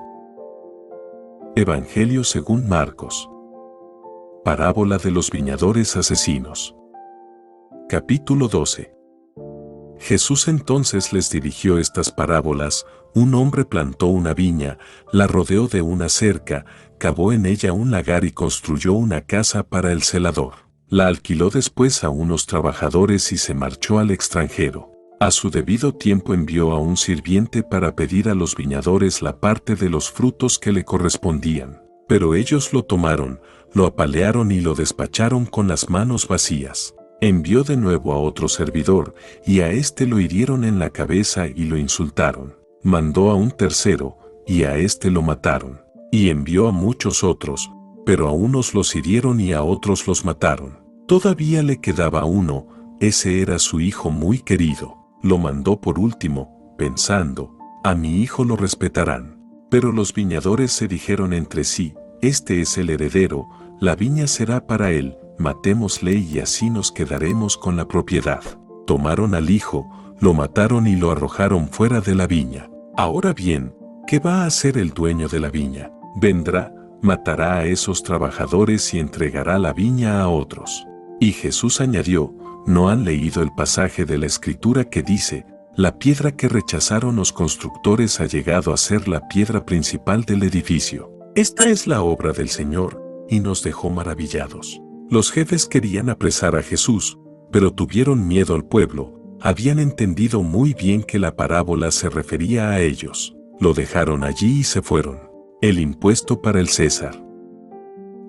Evangelio según Marcos. Parábola de los viñadores asesinos. Capítulo 12. Jesús entonces les dirigió estas parábolas, un hombre plantó una viña, la rodeó de una cerca, cavó en ella un lagar y construyó una casa para el celador. La alquiló después a unos trabajadores y se marchó al extranjero. A su debido tiempo envió a un sirviente para pedir a los viñadores la parte de los frutos que le correspondían. Pero ellos lo tomaron, lo apalearon y lo despacharon con las manos vacías. Envió de nuevo a otro servidor, y a éste lo hirieron en la cabeza y lo insultaron. Mandó a un tercero, y a éste lo mataron. Y envió a muchos otros, pero a unos los hirieron y a otros los mataron. Todavía le quedaba uno, ese era su hijo muy querido. Lo mandó por último, pensando, a mi hijo lo respetarán. Pero los viñadores se dijeron entre sí, este es el heredero, la viña será para él, matémosle y así nos quedaremos con la propiedad. Tomaron al hijo, lo mataron y lo arrojaron fuera de la viña. Ahora bien, ¿qué va a hacer el dueño de la viña? Vendrá, matará a esos trabajadores y entregará la viña a otros. Y Jesús añadió, ¿no han leído el pasaje de la Escritura que dice, la piedra que rechazaron los constructores ha llegado a ser la piedra principal del edificio? Esta es la obra del Señor, y nos dejó maravillados. Los jefes querían apresar a Jesús, pero tuvieron miedo al pueblo, habían entendido muy bien que la parábola se refería a ellos. Lo dejaron allí y se fueron. El impuesto para el César.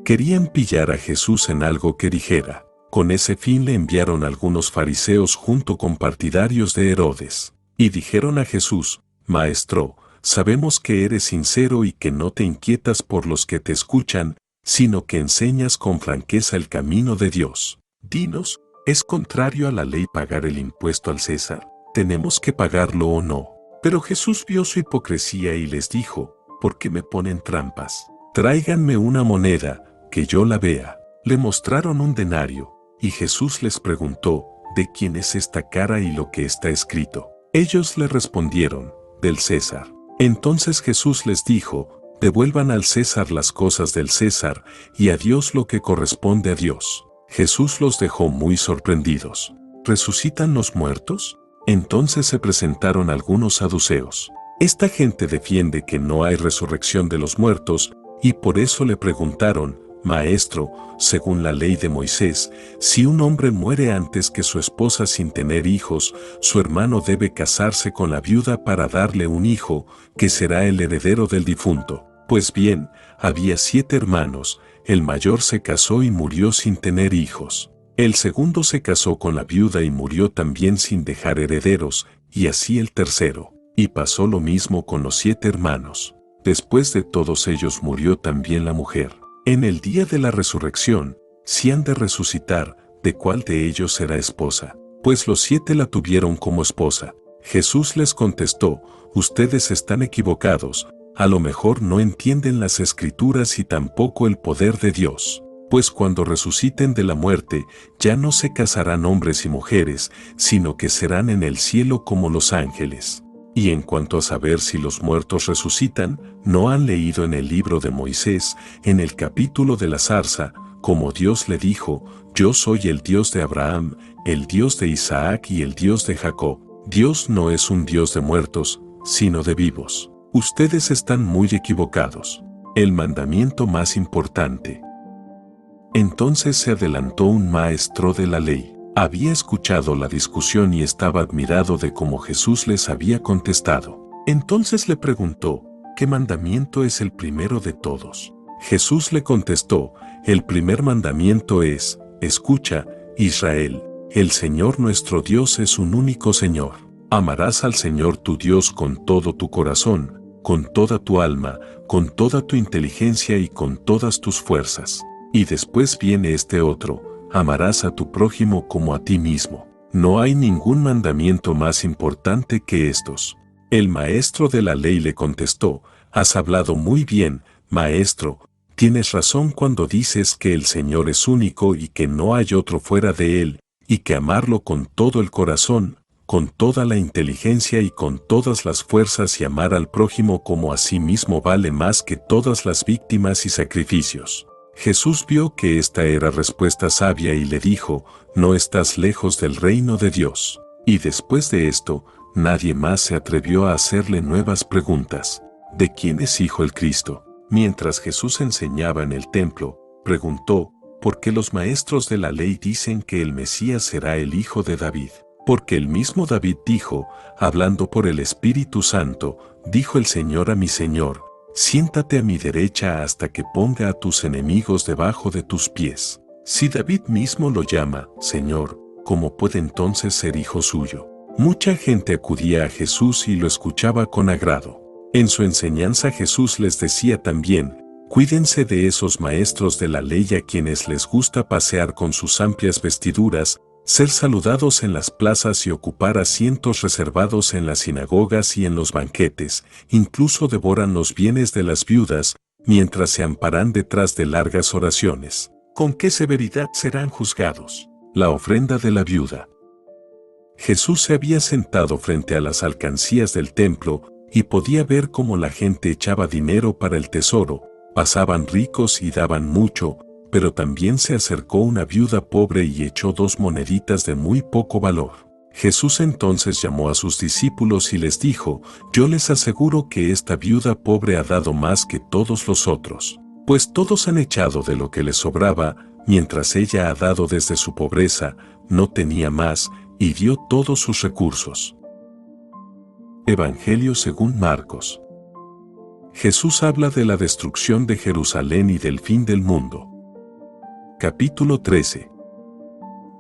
Querían pillar a Jesús en algo que dijera. Con ese fin le enviaron algunos fariseos junto con partidarios de Herodes. Y dijeron a Jesús, Maestro, sabemos que eres sincero y que no te inquietas por los que te escuchan, sino que enseñas con franqueza el camino de Dios. Dinos, ¿es contrario a la ley pagar el impuesto al César? ¿Tenemos que pagarlo o no? Pero Jesús vio su hipocresía y les dijo, ¿por qué me ponen trampas? Tráiganme una moneda, que yo la vea. Le mostraron un denario, y Jesús les preguntó, ¿de quién es esta cara y lo que está escrito? Ellos le respondieron, del César. Entonces Jesús les dijo, devuelvan al César las cosas del César, y a Dios lo que corresponde a Dios. Jesús los dejó muy sorprendidos. ¿Resucitan los muertos? Entonces se presentaron algunos saduceos. Esta gente defiende que no hay resurrección de los muertos, y por eso le preguntaron, Maestro, según la ley de Moisés, si un hombre muere antes que su esposa sin tener hijos, su hermano debe casarse con la viuda para darle un hijo, que será el heredero del difunto. Pues bien, había 7 hermanos, el mayor se casó y murió sin tener hijos. El segundo se casó con la viuda y murió también sin dejar herederos, y así el tercero. Y pasó lo mismo con los 7 hermanos. Después de todos ellos murió también la mujer. En el día de la resurrección, si han de resucitar, ¿de cuál de ellos será esposa? Pues los 7 la tuvieron como esposa. Jesús les contestó, ustedes están equivocados, a lo mejor no entienden las Escrituras y tampoco el poder de Dios. Pues cuando resuciten de la muerte, ya no se casarán hombres y mujeres, sino que serán en el cielo como los ángeles. Y en cuanto a saber si los muertos resucitan, ¿no han leído en el libro de Moisés, en el capítulo de la zarza, como Dios le dijo, yo soy el Dios de Abraham, el Dios de Isaac y el Dios de Jacob? Dios no es un Dios de muertos, sino de vivos. Ustedes están muy equivocados. El mandamiento más importante. Entonces se adelantó un maestro de la ley. Había escuchado la discusión y estaba admirado de cómo Jesús les había contestado. Entonces le preguntó, ¿qué mandamiento es el primero de todos? Jesús le contestó, el primer mandamiento es, escucha, Israel, el Señor nuestro Dios es un único Señor. Amarás al Señor tu Dios con todo tu corazón, con toda tu alma, con toda tu inteligencia y con todas tus fuerzas. Y después viene este otro, amarás a tu prójimo como a ti mismo. No hay ningún mandamiento más importante que estos. El maestro de la ley le contestó, has hablado muy bien, maestro, tienes razón cuando dices que el Señor es único y que no hay otro fuera de Él, y que amarlo con todo el corazón, con toda la inteligencia y con todas las fuerzas y amar al prójimo como a sí mismo vale más que todas las víctimas y sacrificios. Jesús vio que esta era respuesta sabia y le dijo, no estás lejos del reino de Dios. Y después de esto, nadie más se atrevió a hacerle nuevas preguntas. ¿De quién es hijo el Cristo? Mientras Jesús enseñaba en el templo, preguntó, ¿por qué los maestros de la ley dicen que el Mesías será el hijo de David? Porque el mismo David dijo, hablando por el Espíritu Santo, dijo el Señor a mi Señor, siéntate a mi derecha hasta que ponga a tus enemigos debajo de tus pies. Si David mismo lo llama, Señor, ¿cómo puede entonces ser hijo suyo? Mucha gente acudía a Jesús y lo escuchaba con agrado. En su enseñanza Jesús les decía también, cuídense de esos maestros de la ley a quienes les gusta pasear con sus amplias vestiduras, ser saludados en las plazas y ocupar asientos reservados en las sinagogas y en los banquetes, incluso devoran los bienes de las viudas, mientras se amparan detrás de largas oraciones. ¿Con qué severidad serán juzgados? La ofrenda de la viuda. Jesús se había sentado frente a las alcancías del templo y podía ver cómo la gente echaba dinero para el tesoro, pasaban ricos y daban mucho, pero también se acercó una viuda pobre y echó 2 moneditas de muy poco valor. Jesús entonces llamó a sus discípulos y les dijo, yo les aseguro que esta viuda pobre ha dado más que todos los otros, pues todos han echado de lo que les sobraba, mientras ella ha dado desde su pobreza, no tenía más, y dio todos sus recursos. Evangelio según Marcos. Jesús habla de la destrucción de Jerusalén y del fin del mundo. Capítulo 13.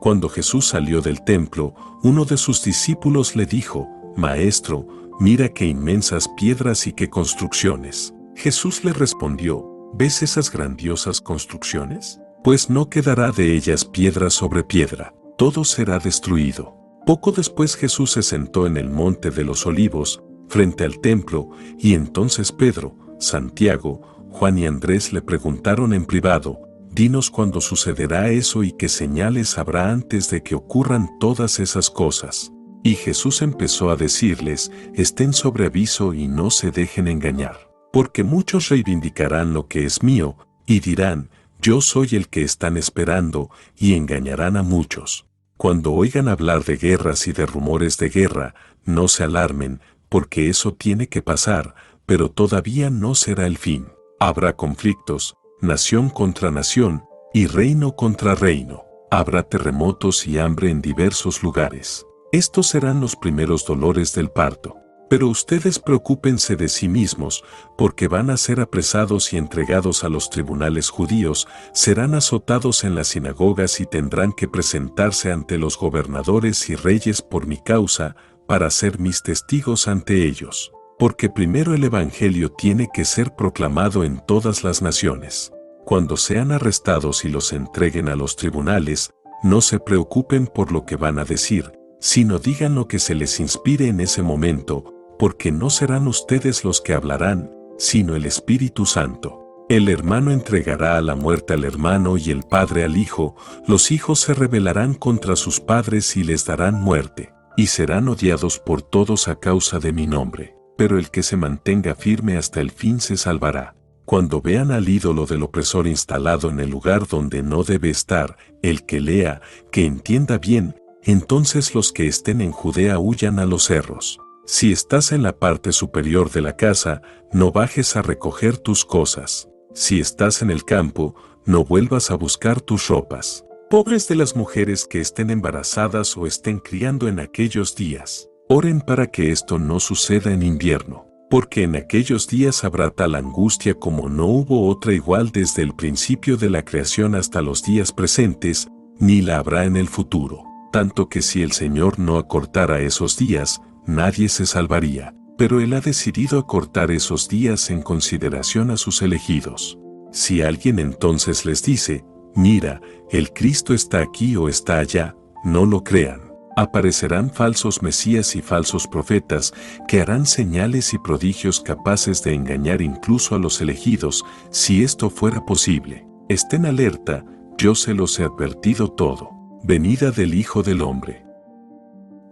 Cuando Jesús salió del templo, uno de sus discípulos le dijo, Maestro, mira qué inmensas piedras y qué construcciones. Jesús le respondió, ¿ves esas grandiosas construcciones? Pues no quedará de ellas piedra sobre piedra, todo será destruido. Poco después Jesús se sentó en el monte de los Olivos, frente al templo, y entonces Pedro, Santiago, Juan y Andrés le preguntaron en privado, dinos cuándo sucederá eso y qué señales habrá antes de que ocurran todas esas cosas. Y Jesús empezó a decirles, estén sobre aviso y no se dejen engañar, porque muchos reivindicarán lo que es mío, y dirán, yo soy el que están esperando, y engañarán a muchos. Cuando oigan hablar de guerras y de rumores de guerra, no se alarmen, porque eso tiene que pasar, pero todavía no será el fin. Habrá conflictos, nación contra nación, y reino contra reino. Habrá terremotos y hambre en diversos lugares. Estos serán los primeros dolores del parto. Pero ustedes preocúpense de sí mismos, porque van a ser apresados y entregados a los tribunales judíos, serán azotados en las sinagogas y tendrán que presentarse ante los gobernadores y reyes por mi causa, para ser mis testigos ante ellos. Porque primero el Evangelio tiene que ser proclamado en todas las naciones. Cuando sean arrestados y los entreguen a los tribunales, no se preocupen por lo que van a decir, sino digan lo que se les inspire en ese momento, porque no serán ustedes los que hablarán, sino el Espíritu Santo. El hermano entregará a la muerte al hermano y el padre al hijo, los hijos se rebelarán contra sus padres y les darán muerte, y serán odiados por todos a causa de mi nombre, pero el que se mantenga firme hasta el fin se salvará. Cuando vean al ídolo del opresor instalado en el lugar donde no debe estar, el que lea, que entienda bien, entonces los que estén en Judea huyan a los cerros. Si estás en la parte superior de la casa, no bajes a recoger tus cosas. Si estás en el campo, no vuelvas a buscar tus ropas. Pobres de las mujeres que estén embarazadas o estén criando en aquellos días. Oren para que esto no suceda en invierno, porque en aquellos días habrá tal angustia como no hubo otra igual desde el principio de la creación hasta los días presentes, ni la habrá en el futuro. Tanto que si el Señor no acortara esos días, nadie se salvaría, pero Él ha decidido acortar esos días en consideración a sus elegidos. Si alguien entonces les dice, mira, el Cristo está aquí o está allá, no lo crean. Aparecerán falsos mesías y falsos profetas que harán señales y prodigios capaces de engañar incluso a los elegidos, si esto fuera posible. Estén alerta, yo se los he advertido todo. Venida del Hijo del Hombre.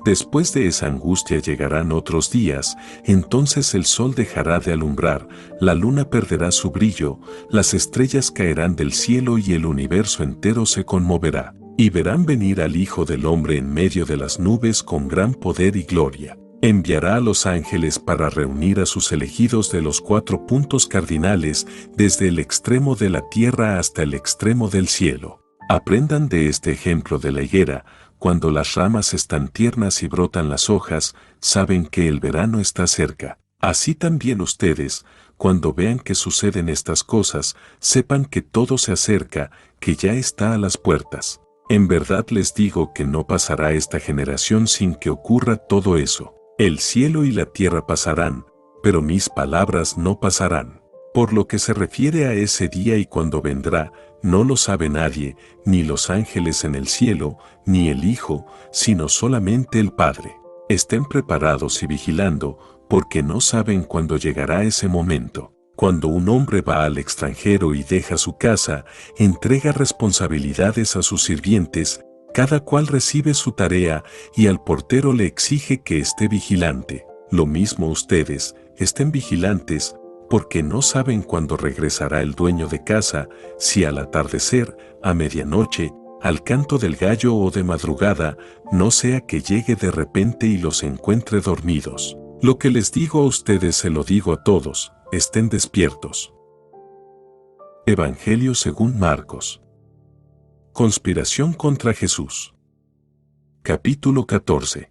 Después de esa angustia llegarán otros días, entonces el sol dejará de alumbrar, la luna perderá su brillo, las estrellas caerán del cielo y el universo entero se conmoverá, y verán venir al Hijo del Hombre en medio de las nubes con gran poder y gloria. Enviará a los ángeles para reunir a sus elegidos de los 4 puntos cardinales, desde el extremo de la tierra hasta el extremo del cielo. Aprendan de este ejemplo de la higuera. Cuando las ramas están tiernas y brotan las hojas, saben que el verano está cerca. Así también ustedes, cuando vean que suceden estas cosas, sepan que todo se acerca, que ya está a las puertas. En verdad les digo que no pasará esta generación sin que ocurra todo eso. El cielo y la tierra pasarán, pero mis palabras no pasarán. Por lo que se refiere a ese día y cuando vendrá, no lo sabe nadie, ni los ángeles en el cielo, ni el Hijo, sino solamente el Padre. Estén preparados y vigilando, porque no saben cuándo llegará ese momento. Cuando un hombre va al extranjero y deja su casa, entrega responsabilidades a sus sirvientes, cada cual recibe su tarea, y al portero le exige que esté vigilante. Lo mismo ustedes, estén vigilantes, porque no saben cuándo regresará el dueño de casa, si al atardecer, a medianoche, al canto del gallo o de madrugada, no sea que llegue de repente y los encuentre dormidos. Lo que les digo a ustedes se lo digo a todos, estén despiertos. Evangelio según Marcos. Conspiración contra Jesús. Capítulo 14.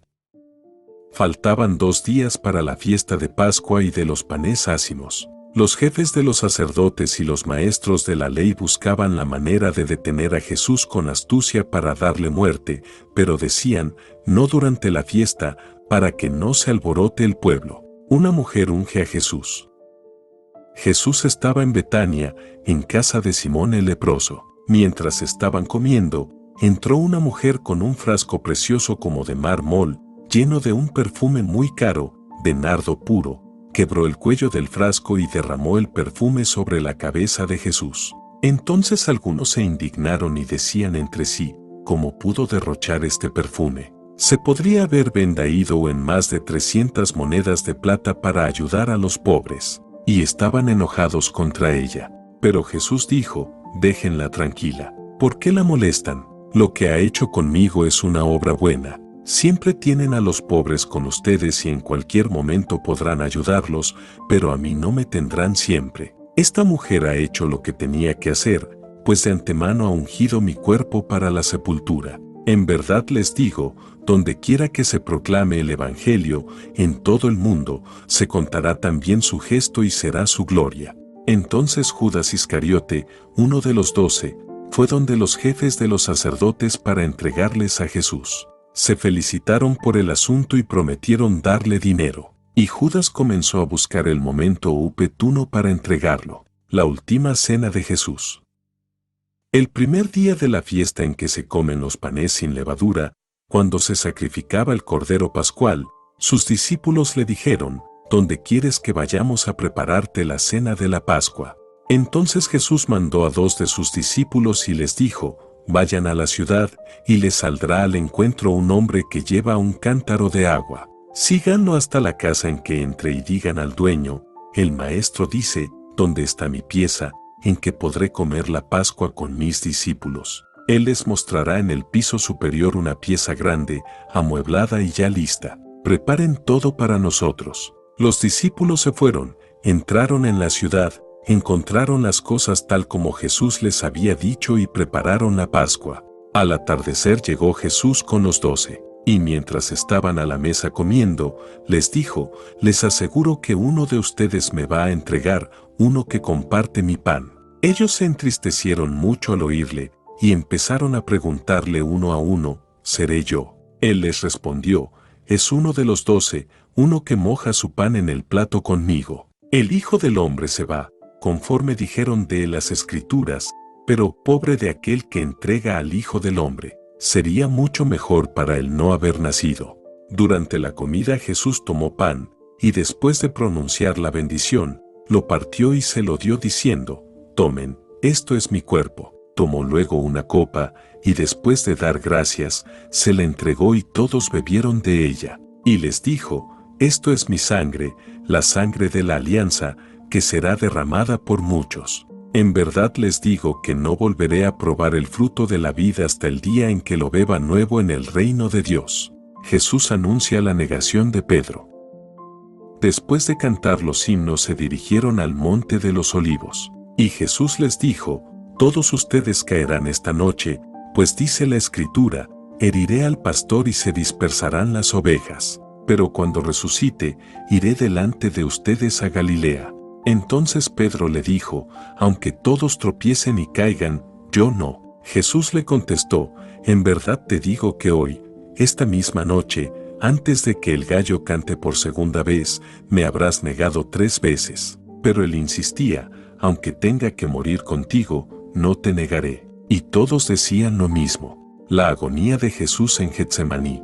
Faltaban 2 días para la fiesta de Pascua y de los panes ácimos. Los jefes de los sacerdotes y los maestros de la ley buscaban la manera de detener a Jesús con astucia para darle muerte, pero decían, no durante la fiesta, para que no se alborote el pueblo. Una mujer unge a Jesús. Jesús estaba en Betania, en casa de Simón el leproso. Mientras estaban comiendo, entró una mujer con un frasco precioso como de mármol, lleno de un perfume muy caro, de nardo puro. Quebró el cuello del frasco y derramó el perfume sobre la cabeza de Jesús. Entonces algunos se indignaron y decían entre sí, ¿cómo pudo derrochar este perfume? Se podría haber vendido en más de 300 monedas de plata para ayudar a los pobres. Y estaban enojados contra ella. Pero Jesús dijo, déjenla tranquila. ¿Por qué la molestan? Lo que ha hecho conmigo es una obra buena. Siempre tienen a los pobres con ustedes y en cualquier momento podrán ayudarlos, pero a mí no me tendrán siempre. Esta mujer ha hecho lo que tenía que hacer, pues de antemano ha ungido mi cuerpo para la sepultura. En verdad les digo, donde quiera que se proclame el Evangelio, en todo el mundo, se contará también su gesto y será su gloria. Entonces Judas Iscariote, uno de los 12, fue donde los jefes de los sacerdotes para entregarles a Jesús. Se felicitaron por el asunto y prometieron darle dinero. Y Judas comenzó a buscar el momento oportuno para entregarlo. La última cena de Jesús. El primer día de la fiesta en que se comen los panes sin levadura, cuando se sacrificaba el Cordero Pascual, sus discípulos le dijeron, ¿dónde quieres que vayamos a prepararte la cena de la Pascua? Entonces Jesús mandó a 2 de sus discípulos y les dijo, vayan a la ciudad, y les saldrá al encuentro un hombre que lleva un cántaro de agua. Síganlo hasta la casa en que entre y digan al dueño, el maestro dice, ¿dónde está mi pieza, en que podré comer la Pascua con mis discípulos? Él les mostrará en el piso superior una pieza grande, amueblada y ya lista. Preparen todo para nosotros. Los discípulos se fueron, entraron en la ciudad, encontraron las cosas tal como Jesús les había dicho y prepararon la Pascua. Al atardecer llegó Jesús con los 12, y mientras estaban a la mesa comiendo, les dijo, les aseguro que uno de ustedes me va a entregar, uno que comparte mi pan. Ellos se entristecieron mucho al oírle, y empezaron a preguntarle uno a uno, ¿seré yo? Él les respondió, es uno de los 12, uno que moja su pan en el plato conmigo. El Hijo del Hombre se va, conforme dijeron de las Escrituras, pero pobre de aquel que entrega al Hijo del Hombre. Sería mucho mejor para él no haber nacido. Durante la comida Jesús tomó pan, y después de pronunciar la bendición, lo partió y se lo dio diciendo, tomen, esto es mi cuerpo. Tomó luego una copa, y después de dar gracias, se la entregó y todos bebieron de ella. Y les dijo, esto es mi sangre, la sangre de la alianza, que será derramada por muchos. En verdad les digo que no volveré a probar el fruto de la vida hasta el día en que lo beba nuevo en el reino de Dios. Jesús anuncia la negación de Pedro. Después de cantar los himnos se dirigieron al monte de los olivos. Y Jesús les dijo, todos ustedes caerán esta noche, pues dice la Escritura, heriré al pastor y se dispersarán las ovejas. Pero cuando resucite, iré delante de ustedes a Galilea. Entonces Pedro le dijo, aunque todos tropiecen y caigan, yo no. Jesús le contestó, en verdad te digo que hoy, esta misma noche, antes de que el gallo cante por segunda vez, me habrás negado 3 veces. Pero él insistía, aunque tenga que morir contigo, no te negaré. Y todos decían lo mismo. La agonía de Jesús en Getsemaní.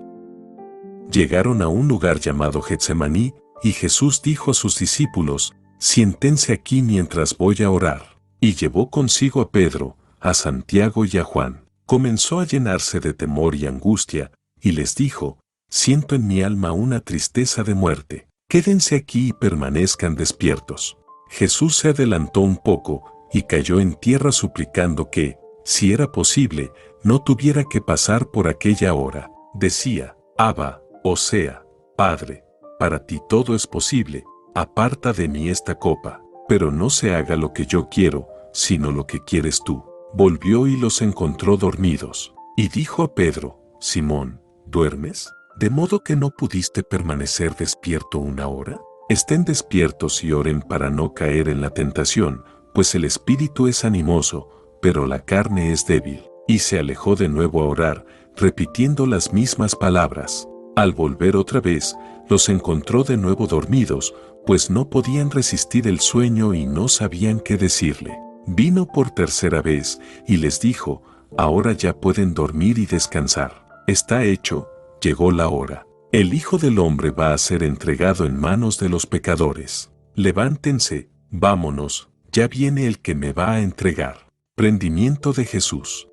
Llegaron a un lugar llamado Getsemaní, y Jesús dijo a sus discípulos, siéntense aquí mientras voy a orar. Y llevó consigo a Pedro, a Santiago y a Juan. Comenzó a llenarse de temor y angustia, y les dijo, siento en mi alma una tristeza de muerte. Quédense aquí y permanezcan despiertos. Jesús se adelantó un poco, y cayó en tierra suplicando que, si era posible, no tuviera que pasar por aquella hora. Decía, Abba, o sea, Padre, para ti todo es posible, aparta de mí esta copa, pero no se haga lo que yo quiero, sino lo que quieres tú. Volvió y los encontró dormidos, y dijo a Pedro, Simón, ¿duermes? ¿De modo que no pudiste permanecer despierto 1 hora? Estén despiertos y oren para no caer en la tentación, pues el espíritu es animoso, pero la carne es débil. Y se alejó de nuevo a orar, repitiendo las mismas palabras. Al volver otra vez, los encontró de nuevo dormidos, pues no podían resistir el sueño y no sabían qué decirle. Vino por tercera vez y les dijo: ahora ya pueden dormir y descansar. Está hecho, llegó la hora. El Hijo del Hombre va a ser entregado en manos de los pecadores. Levántense, vámonos, ya viene el que me va a entregar. Prendimiento de Jesús.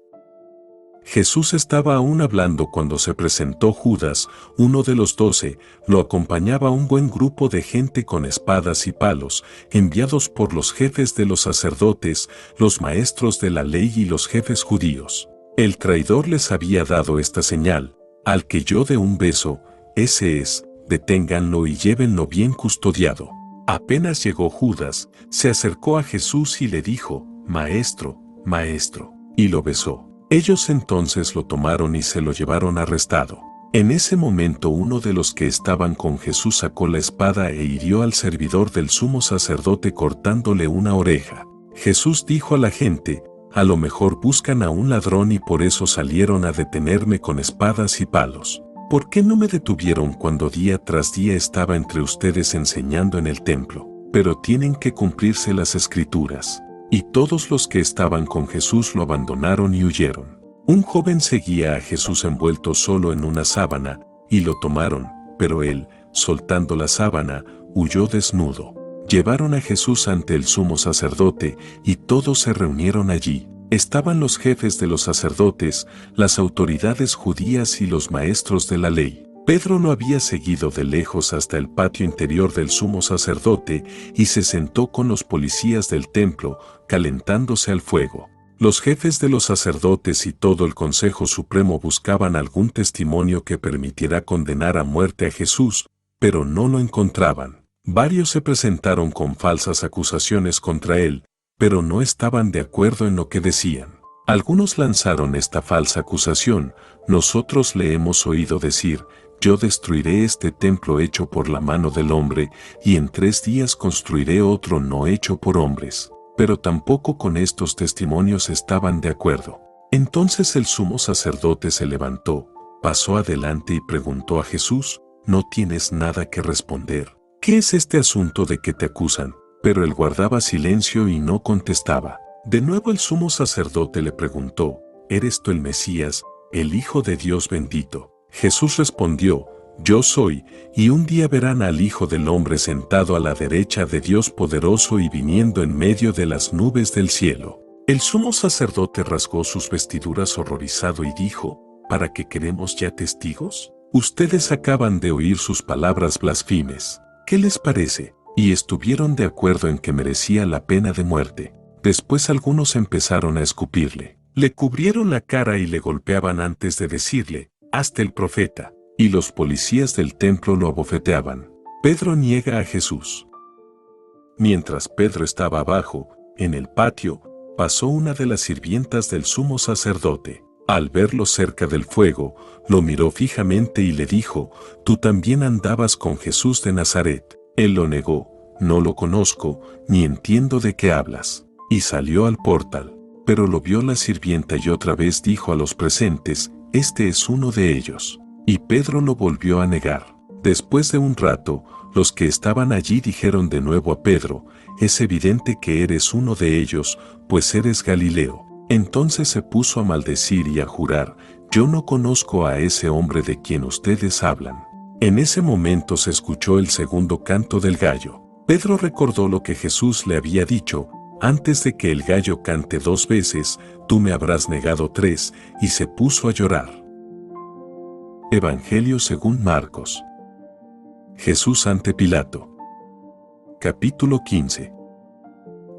Jesús estaba aún hablando cuando se presentó Judas, uno de los 12, lo acompañaba un buen grupo de gente con espadas y palos, enviados por los jefes de los sacerdotes, los maestros de la ley y los jefes judíos. El traidor les había dado esta señal: al que yo dé un beso, ese es, deténganlo y llévenlo bien custodiado. Apenas llegó Judas, se acercó a Jesús y le dijo: Maestro, Maestro, y lo besó. Ellos entonces lo tomaron y se lo llevaron arrestado. En ese momento uno de los que estaban con Jesús sacó la espada e hirió al servidor del sumo sacerdote cortándole una oreja. Jesús dijo a la gente: a lo mejor buscan a un ladrón y por eso salieron a detenerme con espadas y palos. ¿Por qué no me detuvieron cuando día tras día estaba entre ustedes enseñando en el templo? Pero tienen que cumplirse las Escrituras. Y todos los que estaban con Jesús lo abandonaron y huyeron. Un joven seguía a Jesús envuelto solo en una sábana, y lo tomaron, pero él, soltando la sábana, huyó desnudo. Llevaron a Jesús ante el sumo sacerdote, y todos se reunieron allí. Estaban los jefes de los sacerdotes, las autoridades judías y los maestros de la ley. Pedro lo había seguido de lejos hasta el patio interior del sumo sacerdote y se sentó con los policías del templo, calentándose al fuego. Los jefes de los sacerdotes y todo el Consejo Supremo buscaban algún testimonio que permitiera condenar a muerte a Jesús, pero no lo encontraban. Varios se presentaron con falsas acusaciones contra él, pero no estaban de acuerdo en lo que decían. Algunos lanzaron esta falsa acusación: nosotros le hemos oído decir: yo destruiré este templo hecho por la mano del hombre, y en 3 días construiré otro no hecho por hombres. Pero tampoco con estos testimonios estaban de acuerdo. Entonces el sumo sacerdote se levantó, pasó adelante y preguntó a Jesús: ¿no tienes nada que responder? ¿Qué es este asunto de que te acusan? Pero él guardaba silencio y no contestaba. De nuevo el sumo sacerdote le preguntó: ¿eres tú el Mesías, el Hijo de Dios bendito? Jesús respondió: yo soy, y un día verán al Hijo del Hombre sentado a la derecha de Dios poderoso y viniendo en medio de las nubes del cielo. El sumo sacerdote rasgó sus vestiduras horrorizado y dijo: ¿para qué queremos ya testigos? Ustedes acaban de oír sus palabras blasfemas. ¿Qué les parece? Y estuvieron de acuerdo en que merecía la pena de muerte. Después algunos empezaron a escupirle. Le cubrieron la cara y le golpeaban antes de decirle: hazte el profeta. Y los policías del templo lo abofeteaban. Pedro niega a Jesús. Mientras Pedro estaba abajo, en el patio, pasó una de las sirvientas del sumo sacerdote. Al verlo cerca del fuego, lo miró fijamente y le dijo: tú también andabas con Jesús de Nazaret. Él lo negó: no lo conozco, ni entiendo de qué hablas. Y salió al portal. Pero lo vio la sirvienta y otra vez dijo a los presentes: este es uno de ellos. Y Pedro lo volvió a negar. Después de un rato, los que estaban allí dijeron de nuevo a Pedro: es evidente que eres uno de ellos, pues eres Galileo. Entonces se puso a maldecir y a jurar: yo no conozco a ese hombre de quien ustedes hablan. En ese momento se escuchó el segundo canto del gallo. Pedro recordó lo que Jesús le había dicho: antes de que el gallo cante 2 veces, tú me habrás negado 3, y se puso a llorar. Evangelio según Marcos. Jesús ante Pilato. Capítulo 15.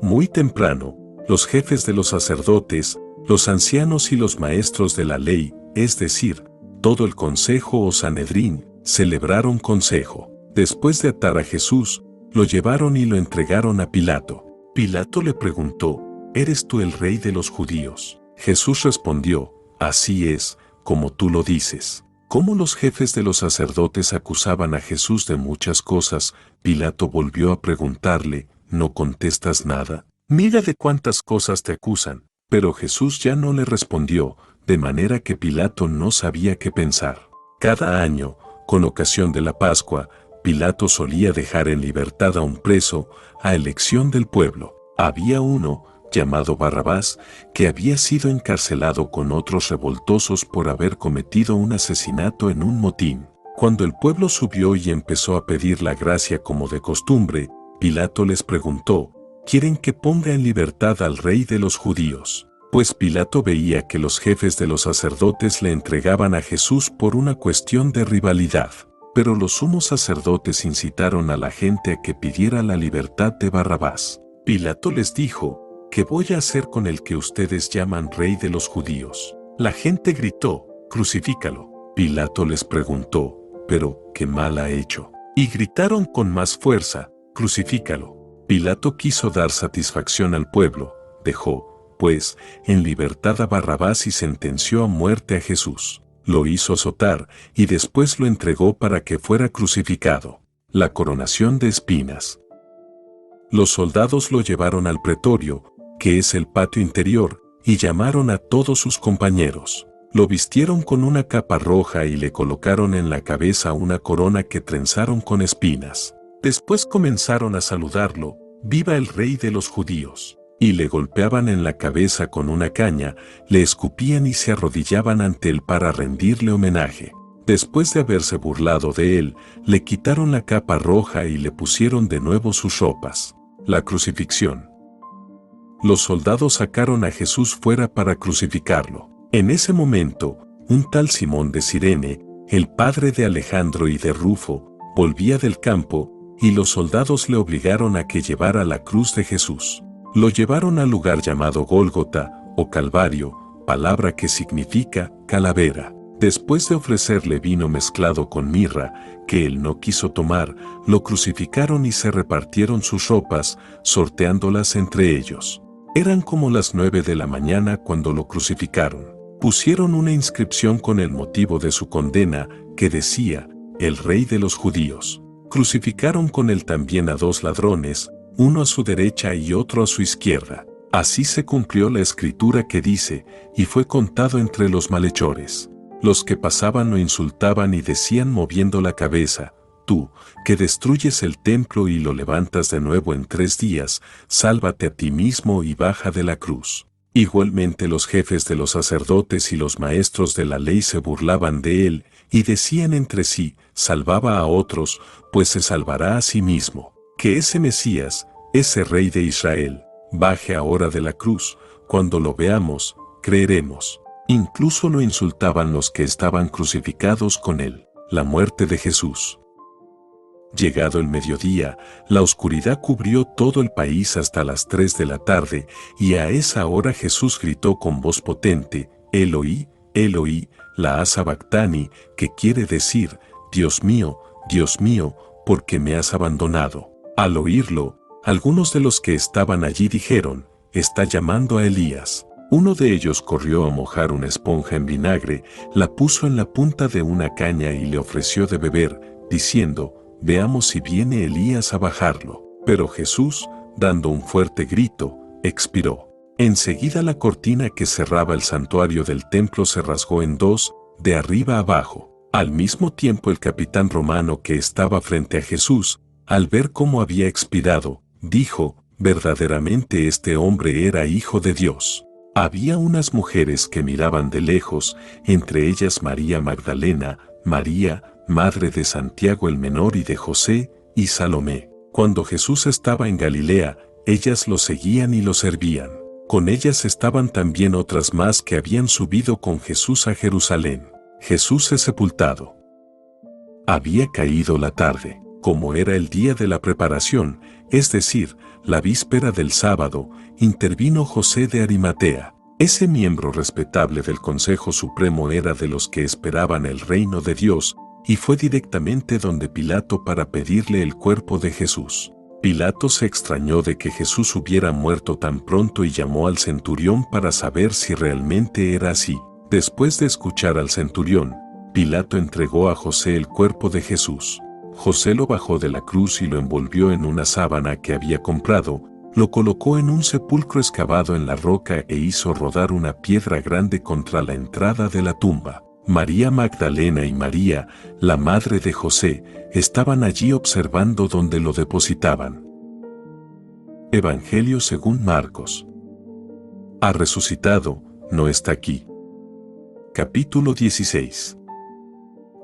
Muy temprano, los jefes de los sacerdotes, los ancianos y los maestros de la ley, es decir, todo el consejo o Sanedrín, celebraron consejo. Después de atar a Jesús, lo llevaron y lo entregaron a Pilato. Pilato le preguntó: ¿eres tú el rey de los judíos? Jesús respondió: así es, como tú lo dices. Como los jefes de los sacerdotes acusaban a Jesús de muchas cosas, Pilato volvió a preguntarle, ¿no contestas nada? Mira de cuántas cosas te acusan. Pero Jesús ya no le respondió, de manera que Pilato no sabía qué pensar. Cada año, con ocasión de la Pascua, Pilato solía dejar en libertad a un preso, a elección del pueblo. Había uno, llamado Barrabás, que había sido encarcelado con otros revoltosos por haber cometido un asesinato en un motín. Cuando el pueblo subió y empezó a pedir la gracia como de costumbre, Pilato les preguntó, ¿quieren que ponga en libertad al rey de los judíos? Pues Pilato veía que los jefes de los sacerdotes le entregaban a Jesús por una cuestión de rivalidad. Pero los sumos sacerdotes incitaron a la gente a que pidiera la libertad de Barrabás. Pilato les dijo, ¿qué voy a hacer con el que ustedes llaman rey de los judíos? La gente gritó, crucifícalo. Pilato les preguntó, ¿pero qué mal ha hecho? Y gritaron con más fuerza, crucifícalo. Pilato quiso dar satisfacción al pueblo, dejó, pues, en libertad a Barrabás y sentenció a muerte a Jesús. Lo hizo azotar y después lo entregó para que fuera crucificado. La coronación de espinas. Los soldados lo llevaron al pretorio, que es el patio interior, y llamaron a todos sus compañeros. Lo vistieron con una capa roja y le colocaron en la cabeza una corona que trenzaron con espinas. Después comenzaron a saludarlo, «¡Viva el rey de los judíos!» Y le golpeaban en la cabeza con una caña, le escupían y se arrodillaban ante él para rendirle homenaje. Después de haberse burlado de él, le quitaron la capa roja y le pusieron de nuevo sus ropas. La crucifixión. Los soldados sacaron a Jesús fuera para crucificarlo. En ese momento, un tal Simón de Cirene, el padre de Alejandro y de Rufo, volvía del campo, y los soldados le obligaron a que llevara la cruz de Jesús. Lo llevaron al lugar llamado Gólgota, o Calvario, palabra que significa calavera. Después de ofrecerle vino mezclado con mirra, que él no quiso tomar, lo crucificaron y se repartieron sus ropas, sorteándolas entre ellos. Eran como las 9 de la mañana cuando lo crucificaron. Pusieron una inscripción con el motivo de su condena, que decía, «El Rey de los Judíos». Crucificaron con él también a 2 ladrones, uno a su derecha y otro a su izquierda. Así se cumplió la escritura que dice, «Y fue contado entre los malhechores». Los que pasaban lo insultaban y decían moviendo la cabeza, «Tú, que destruyes el templo y lo levantas de nuevo en 3 días, sálvate a ti mismo y baja de la cruz». Igualmente los jefes de los sacerdotes y los maestros de la ley se burlaban de él, y decían entre sí, «Salvaba a otros, pues se salvará a sí mismo». Que ese Mesías, ese Rey de Israel, baje ahora de la cruz, cuando lo veamos, creeremos. Incluso lo insultaban los que estaban crucificados con él. La muerte de Jesús. Llegado el mediodía, la oscuridad cubrió todo el país hasta las 3 de la tarde, y a esa hora Jesús gritó con voz potente, «Eloi, Eloi, la sabactani», que quiere decir, Dios mío, ¿por qué me has abandonado?» Al oírlo, algunos de los que estaban allí dijeron, «Está llamando a Elías». Uno de ellos corrió a mojar una esponja en vinagre, la puso en la punta de una caña y le ofreció de beber, diciendo, «Veamos si viene Elías a bajarlo». Pero Jesús, dando un fuerte grito, expiró. Enseguida la cortina que cerraba el santuario del templo se rasgó en 2, de arriba abajo. Al mismo tiempo el capitán romano que estaba frente a Jesús, al ver cómo había expirado, dijo, «Verdaderamente este hombre era hijo de Dios». Había unas mujeres que miraban de lejos, entre ellas María Magdalena, María, madre de Santiago el Menor y de José, y Salomé. Cuando Jesús estaba en Galilea, ellas lo seguían y lo servían. Con ellas estaban también otras más que habían subido con Jesús a Jerusalén. Jesús es sepultado. Había caído la tarde. Como era el día de la preparación, es decir, la víspera del sábado, intervino José de Arimatea. Ese miembro respetable del Consejo Supremo era de los que esperaban el reino de Dios, y fue directamente donde Pilato para pedirle el cuerpo de Jesús. Pilato se extrañó de que Jesús hubiera muerto tan pronto y llamó al centurión para saber si realmente era así. Después de escuchar al centurión, Pilato entregó a José el cuerpo de Jesús. José lo bajó de la cruz y lo envolvió en una sábana que había comprado, lo colocó en un sepulcro excavado en la roca e hizo rodar una piedra grande contra la entrada de la tumba. María Magdalena y María, la madre de José, estaban allí observando donde lo depositaban. Evangelio según Marcos. Ha resucitado, no está aquí. Capítulo 16.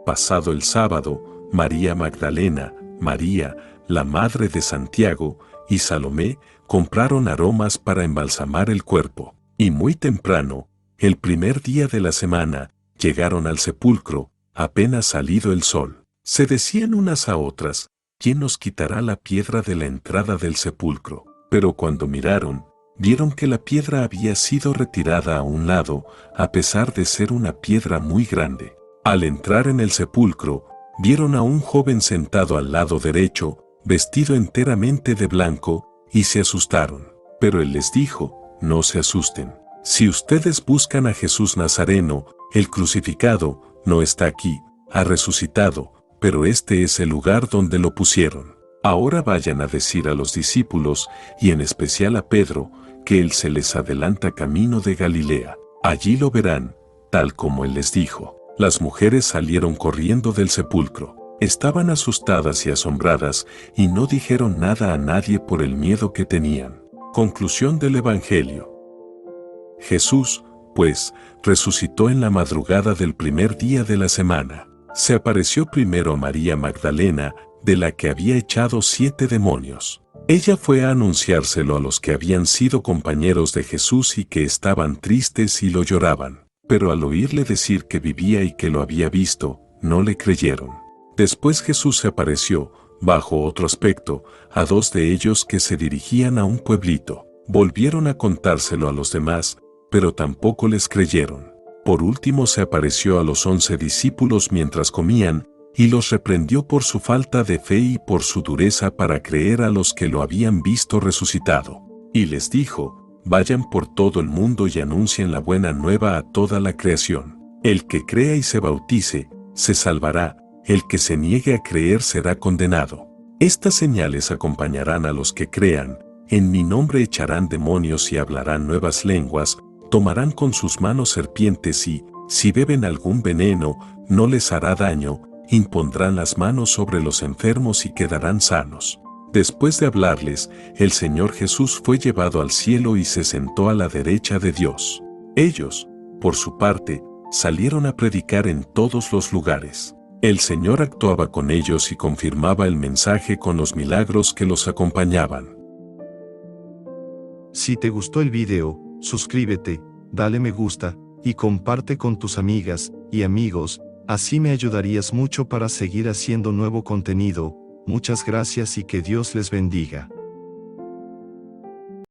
Pasado el sábado, María Magdalena, María, la madre de Santiago, y Salomé compraron aromas para embalsamar el cuerpo, y muy temprano, el primer día de la semana, llegaron al sepulcro, apenas salido el sol. Se decían unas a otras, ¿quién nos quitará la piedra de la entrada del sepulcro? Pero cuando miraron, vieron que la piedra había sido retirada a un lado, a pesar de ser una piedra muy grande. Al entrar en el sepulcro, vieron a un joven sentado al lado derecho, vestido enteramente de blanco, y se asustaron. Pero él les dijo, no se asusten. Si ustedes buscan a Jesús Nazareno, el crucificado, no está aquí, ha resucitado, pero este es el lugar donde lo pusieron. Ahora vayan a decir a los discípulos, y en especial a Pedro, que él se les adelanta camino de Galilea. Allí lo verán, tal como él les dijo. Las mujeres salieron corriendo del sepulcro. Estaban asustadas y asombradas, y no dijeron nada a nadie por el miedo que tenían. Conclusión del Evangelio. Jesús, pues, resucitó en la madrugada del primer día de la semana. Se apareció primero a María Magdalena, de la que había echado 7 demonios. Ella fue a anunciárselo a los que habían sido compañeros de Jesús y que estaban tristes y lo lloraban. Pero al oírle decir que vivía y que lo había visto, no le creyeron. Después Jesús se apareció, bajo otro aspecto, a 2 de ellos que se dirigían a un pueblito. Volvieron a contárselo a los demás, pero tampoco les creyeron. Por último se apareció a los 11 discípulos mientras comían, y los reprendió por su falta de fe y por su dureza para creer a los que lo habían visto resucitado. Y les dijo, vayan por todo el mundo y anuncien la buena nueva a toda la creación. El que crea y se bautice, se salvará, el que se niegue a creer será condenado. Estas señales acompañarán a los que crean, en mi nombre echarán demonios y hablarán nuevas lenguas, tomarán con sus manos serpientes y, si beben algún veneno, no les hará daño, impondrán las manos sobre los enfermos y quedarán sanos. Después de hablarles, el Señor Jesús fue llevado al cielo y se sentó a la derecha de Dios. Ellos, por su parte, salieron a predicar en todos los lugares. El Señor actuaba con ellos y confirmaba el mensaje con los milagros que los acompañaban. Si te gustó el video, suscríbete, dale me gusta, y comparte con tus amigas y amigos, así me ayudarías mucho para seguir haciendo nuevo contenido. Muchas gracias y que Dios les bendiga.